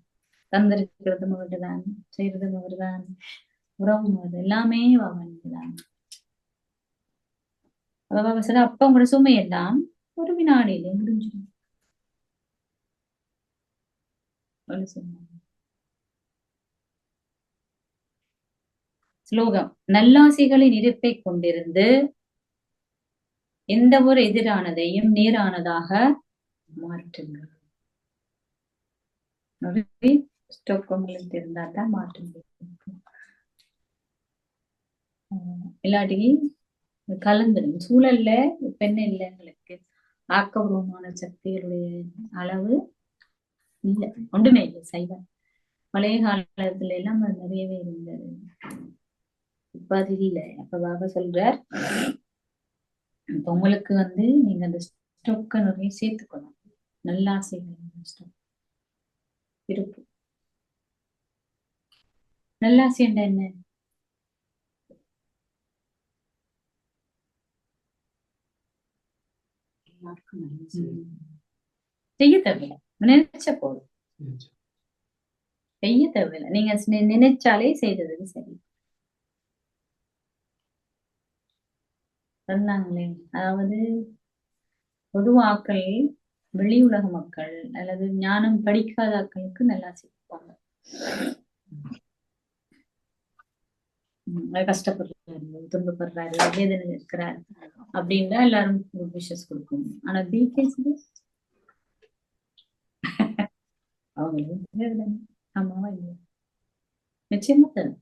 தந்திருக்கிறது மகட்டுதான், செய்யறது மகர்தான், உறவு மகது எல்லாமே வாங்கதான். அதாவது சில அப்ப உங்களோட சுமை எல்லாம் ஒரு வினாடியிலே முடிஞ்சிடும். ஸ்லோகம். நல்லாசிகளின் இருப்பை கொண்டிருந்து எந்த ஒரு எதிரானதையும் நேரானதாக மாற்றுங்கள். ஸ்டோக்கங்களுக்கு இருந்தா தான் மாற்ற முடியும். இல்லாட்டி கலந்துடும் சூழல்ல பெண் இல்லைங்களுக்கு ஆக்கபூர்வமான சக்திகளுடைய அளவு இல்லை, ஒன்றுமே இல்லை. சைவம் பழைய காலத்துல எல்லாம் அது நிறையவே இருந்தது. இப்ப அது இல்லை. அப்ப பாபா சொல்றார், இப்ப உங்களுக்கு நீங்க அந்த ஸ்டோக்க நிறைய சேர்த்துக்கணும். நல்லாசைகள் இருப்பு. நல்லாசை என்ன? செய்ய தேவையில்லை, நினைச்ச போதும். செய்ய தேவையில்லை, நீங்க நினைச்சாலே செய்ததுக்கு சரி. சொன்னாங்களே, அதாவது பொதுவாக்கள் வெளி உலக மக்கள் அல்லது ஞானம் படிக்காத ஆக்களுக்கு நல்லா செய்வாங்க. கஷ்டப்படுறாரு, துன்பப்படுறாரு, வேதனை இருக்கிறாரு அப்படின்னா எல்லாரும் விஷஸ் கொடுக்கணும். ஆனா பிகேஸ் அவங்களுக்கு ஆமாவா இல்லையா? நிச்சயமா தரும்.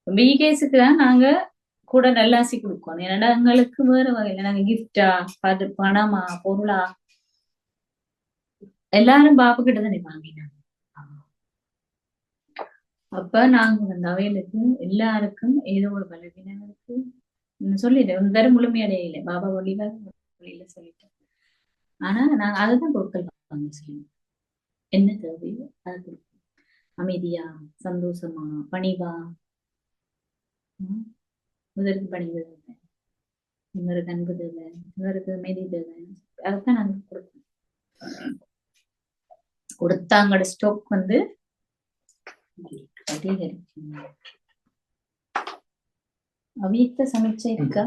பிகேஸுக்கு தான் நாங்க கூட நல்லாசி கொடுக்கணும். ஏன்னா எங்களுக்கு வேற வகையில நாங்க கிஃப்டா, அது பணமா, பொருளா எல்லாரும் பாபு கிட்ட தானே வாங்கினாங்க. அப்ப நாங்க அவைகளுக்கு எல்லாருக்கும் ஏதோ ஒரு பலவீனம் இருக்கு சொல்லிட்டேன். வேற முழுமையடையில பாபா வழியில சொல்லிட்டேன். ஆனா நாங்க அதுதான் பொருட்கள் வாங்க செய்யணும். என்ன தேவையோ அதை கொடுக்கணும். அமைதியா, சந்தோஷமா, பணிவா. முதற்கு பணிவு தேவை, இவருக்கு அன்பு தேவை, இவருக்கு அமைதி தேவை. அதைத்தான் நாங்க கொடுக்கணும். கொடுத்தாங்களோட ஸ்டோக் அதிகரிக்கும். அவியக்த சமைச்சை இருக்கா?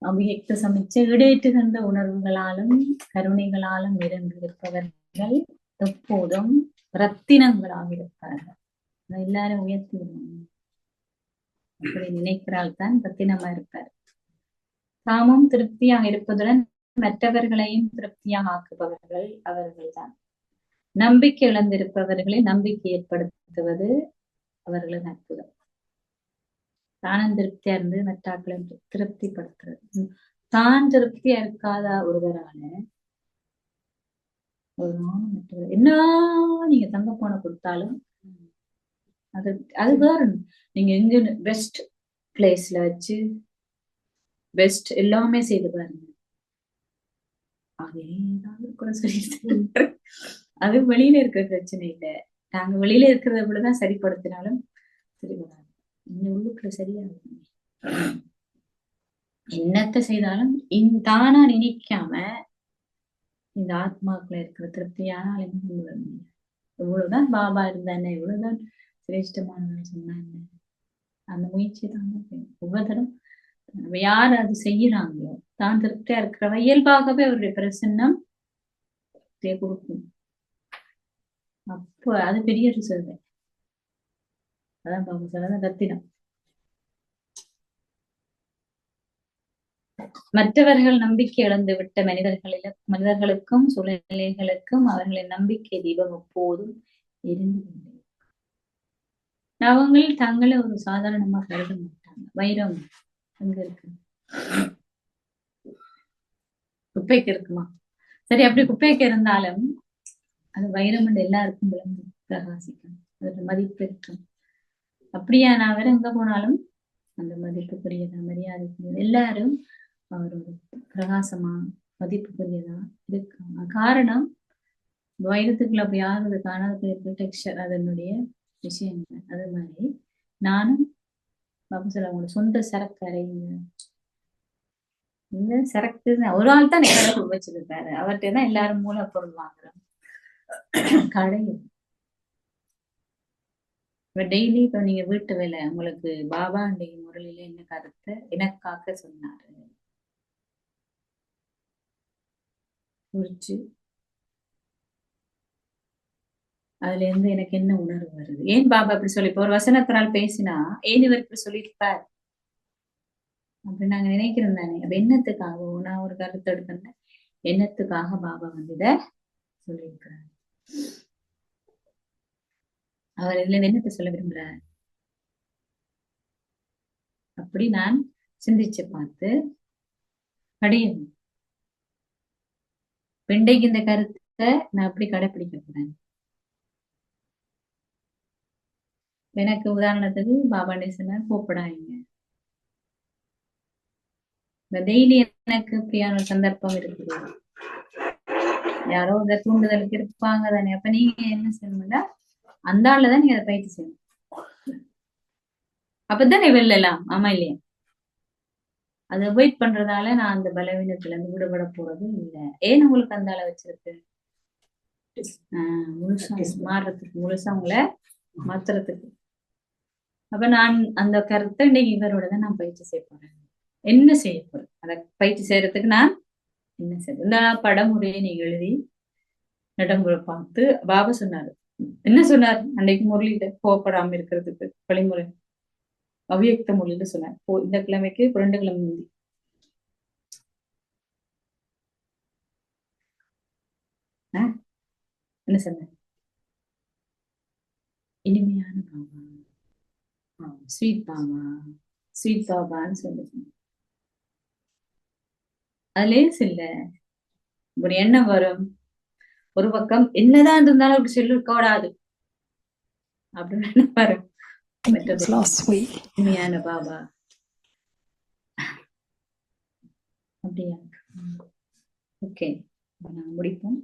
அவியக்த சமைச்சை ஈடேற்றுகின்ற உணர்வுகளாலும் கருணைகளாலும் இருந்திருப்பவர்கள் எப்போதும் ரத்தினங்களாக இருப்பார்கள். எல்லாரும் உயர்த்தி விடணும். அப்படி நினைக்கிறாள் தான் ரத்தினமா இருப்பார். தாமும் திருப்தியாக இருப்பதுடன் மற்றவர்களையும் திருப்தியாக ஆக்குபவர்கள் அவர்கள்தான். நம்பிக்கை இழந்திருப்பவர்களை நம்பிக்கை ஏற்படுத்துவது அவர்களின் அற்புதம். தானும் திருப்தியா இருந்து மற்றாக்களை திருப்திப்படுத்துறது. தான் திருப்தியா இருக்காத ஒருவரால ஒரு நாளும் மற்றவர் என்ன நீங்க தங்க போன கொடுத்தாலும் அது அது வேற. நீங்க எங்க பெஸ்ட் பிளேஸ்ல வச்சு பெஸ்ட் எல்லாமே செய்து பாருங்க, அது ஏதாவது கூட சொல்லிட்டு அது வெளியில இருக்கிற பிரச்சனை இல்லை. நாங்க வெளியில இருக்கிறத விடதான் சரிப்படுத்தினாலும் சரி வராது. இந்த உள்ளுக்குள்ள சரியாகும். என்னத்த செய்தாலும் தானா நினைக்காம இந்த ஆத்மாக்குள்ள இருக்கிற திருப்தியான கொண்டு வர முடியும். இவ்வளவுதான் பாபா இருந்தா என்ன, இவ்வளவுதான் சிரேஷ்டமானவன் சொன்னா என்ன, அந்த முயற்சி தான் ஒவ்வொரு தரம் யார் அது செய்யறாங்களோ தான் திருப்தியா இருக்கிறவ இயல்பாகவே அவருடைய பிரசன்னம் கொடுக்கும். அப்போ அது பெரிய ரிசல்ட். அதான் பாபா சொல்லதான் கத்தினம். மற்றவர்கள் நம்பிக்கை இழந்து விட்ட மனிதர்களுக்கும் சூழ்நிலைகளுக்கும் அவர்களின் நம்பிக்கை தீபம் எப்போதும் இருந்து கொண்டே. அவங்க தங்களை ஒரு சாதாரணமா கருத மாட்டாங்க. வைரம் அங்க இருக்கு, குப்பைக்கு இருக்குமா? சரி, அப்படி குப்பைக்கு இருந்தாலும் அது வைரம் எல்லாருக்கும் விளங்கு பிரகாசிக்கும், அதோட மதிப்பு இருக்கும். அப்படியா நான் வேற எங்க போனாலும் அந்த மதிப்புக்குரியதா மரியாதைக்குரியதா எல்லாரும் அவரோட பிரகாசமா மதிப்புக்குரியதா இருக்காங்க. காரணம் வைரத்துக்குள்ள அப்படி யாரும் காணாத டெக்ஸ்டர் அதனுடைய விஷயங்கள். அது மாதிரி நானும் பாபா சொல்ல அவங்களோட சொந்த சரக்கு அறைங்க இந்த சரக்கு ஒரு ஆள் தான் கடை வச்சிருக்காரு. அவர்கிட்ட தான் எல்லாரும் மூலப்பொருள் வாங்குறோம். கடை இப்ப டெய்லி இப்ப நீங்க வீட்டு வேலை உங்களுக்கு பாபா அன்றைக்கு முரளில என்ன கருத்தை எனக்காக சொன்னாரு குறிச்சு, அதுல இருந்து எனக்கு என்ன உணர்வு வருது, ஏன் பாபா இப்படி சொல்லி இப்ப ஒரு வசனத்தினால் பேசினா ஏன் இவர் இப்படி சொல்லியிருப்பார் அப்படின்னு நாங்க நினைக்கிறோம் தானே. அப்ப என்னத்துக்காக நான் ஒரு கருத்து எடுக்கிறேன், என்னத்துக்காக பாபா இத சொல்லியிருக்கிறார், அவர் இதுல என்னத்தை சொல்ல விரும்புறார் அப்படி நான் சிந்திச்சு பார்த்து கிடையாது. பெண்டைக்கு இந்த கருத்தை நான் அப்படி கடைப்பிடிக்க போறேன். எனக்கு உதாரணத்துக்கு பாபா சொன்னார் கூப்பிடாங்க. டெய்லி எனக்கு இப்படியான ஒரு சந்தர்ப்பம் இருக்குது, யாரோ இந்த தூண்டுதலுக்கு இருப்பாங்க தானே. அப்ப நீங்க என்ன செய்யணும்னா அந்த ஆள்லதான் நீங்க அதை பயிற்சி செய்யணும். அப்பதானே வெல்லலாம், ஆமா இல்லையா? அதை அவாய்ட் பண்றதால நான் அந்த பலவீனத்துல இருந்து விடுபட போறது இல்லை. ஏன் உங்களுக்கு அந்த ஆளை வச்சிருக்கு? முழுசா மாறுறதுக்கு, முழுசா உங்களை மாத்துறதுக்கு. அப்ப நான் அந்த கருத்தை இன்னைக்கு இவரோட தான் நான் பயிற்சி செய்ய போறேன். என்ன செய்ய போறேன் அதை பயிற்சி செய்யறதுக்கு நான் என்ன செய்ய, இந்த படமுறையை நீங்க எழுதி நடைமுறை பார்த்து பாபா சொன்னாரு. என்ன சொன்னார் அன்னைக்கு முரளியில கோவப்படாம இருக்கிறதுக்கு வழிமுறை அவ்வியக்த மொழியில சொன்னார். இந்த கிழமைக்கு 2 கிழமை முந்தி என்ன சொன்ன, இனிமையான பாபா, ஸ்வீட் பாபா, ஸ்வீட் பாபான்னு சொல்லுங்க. அதுலயே இல்ல ஒரு எண்ணம் வரும். ஒரு பக்கம் என்னதான் இருந்தாலும் அப்படி சொல்லக்கூடாது அப்படின்னு வரும். இனிமையான பாபா அப்படியா? ஓகே, நாங்க முடிப்போம்.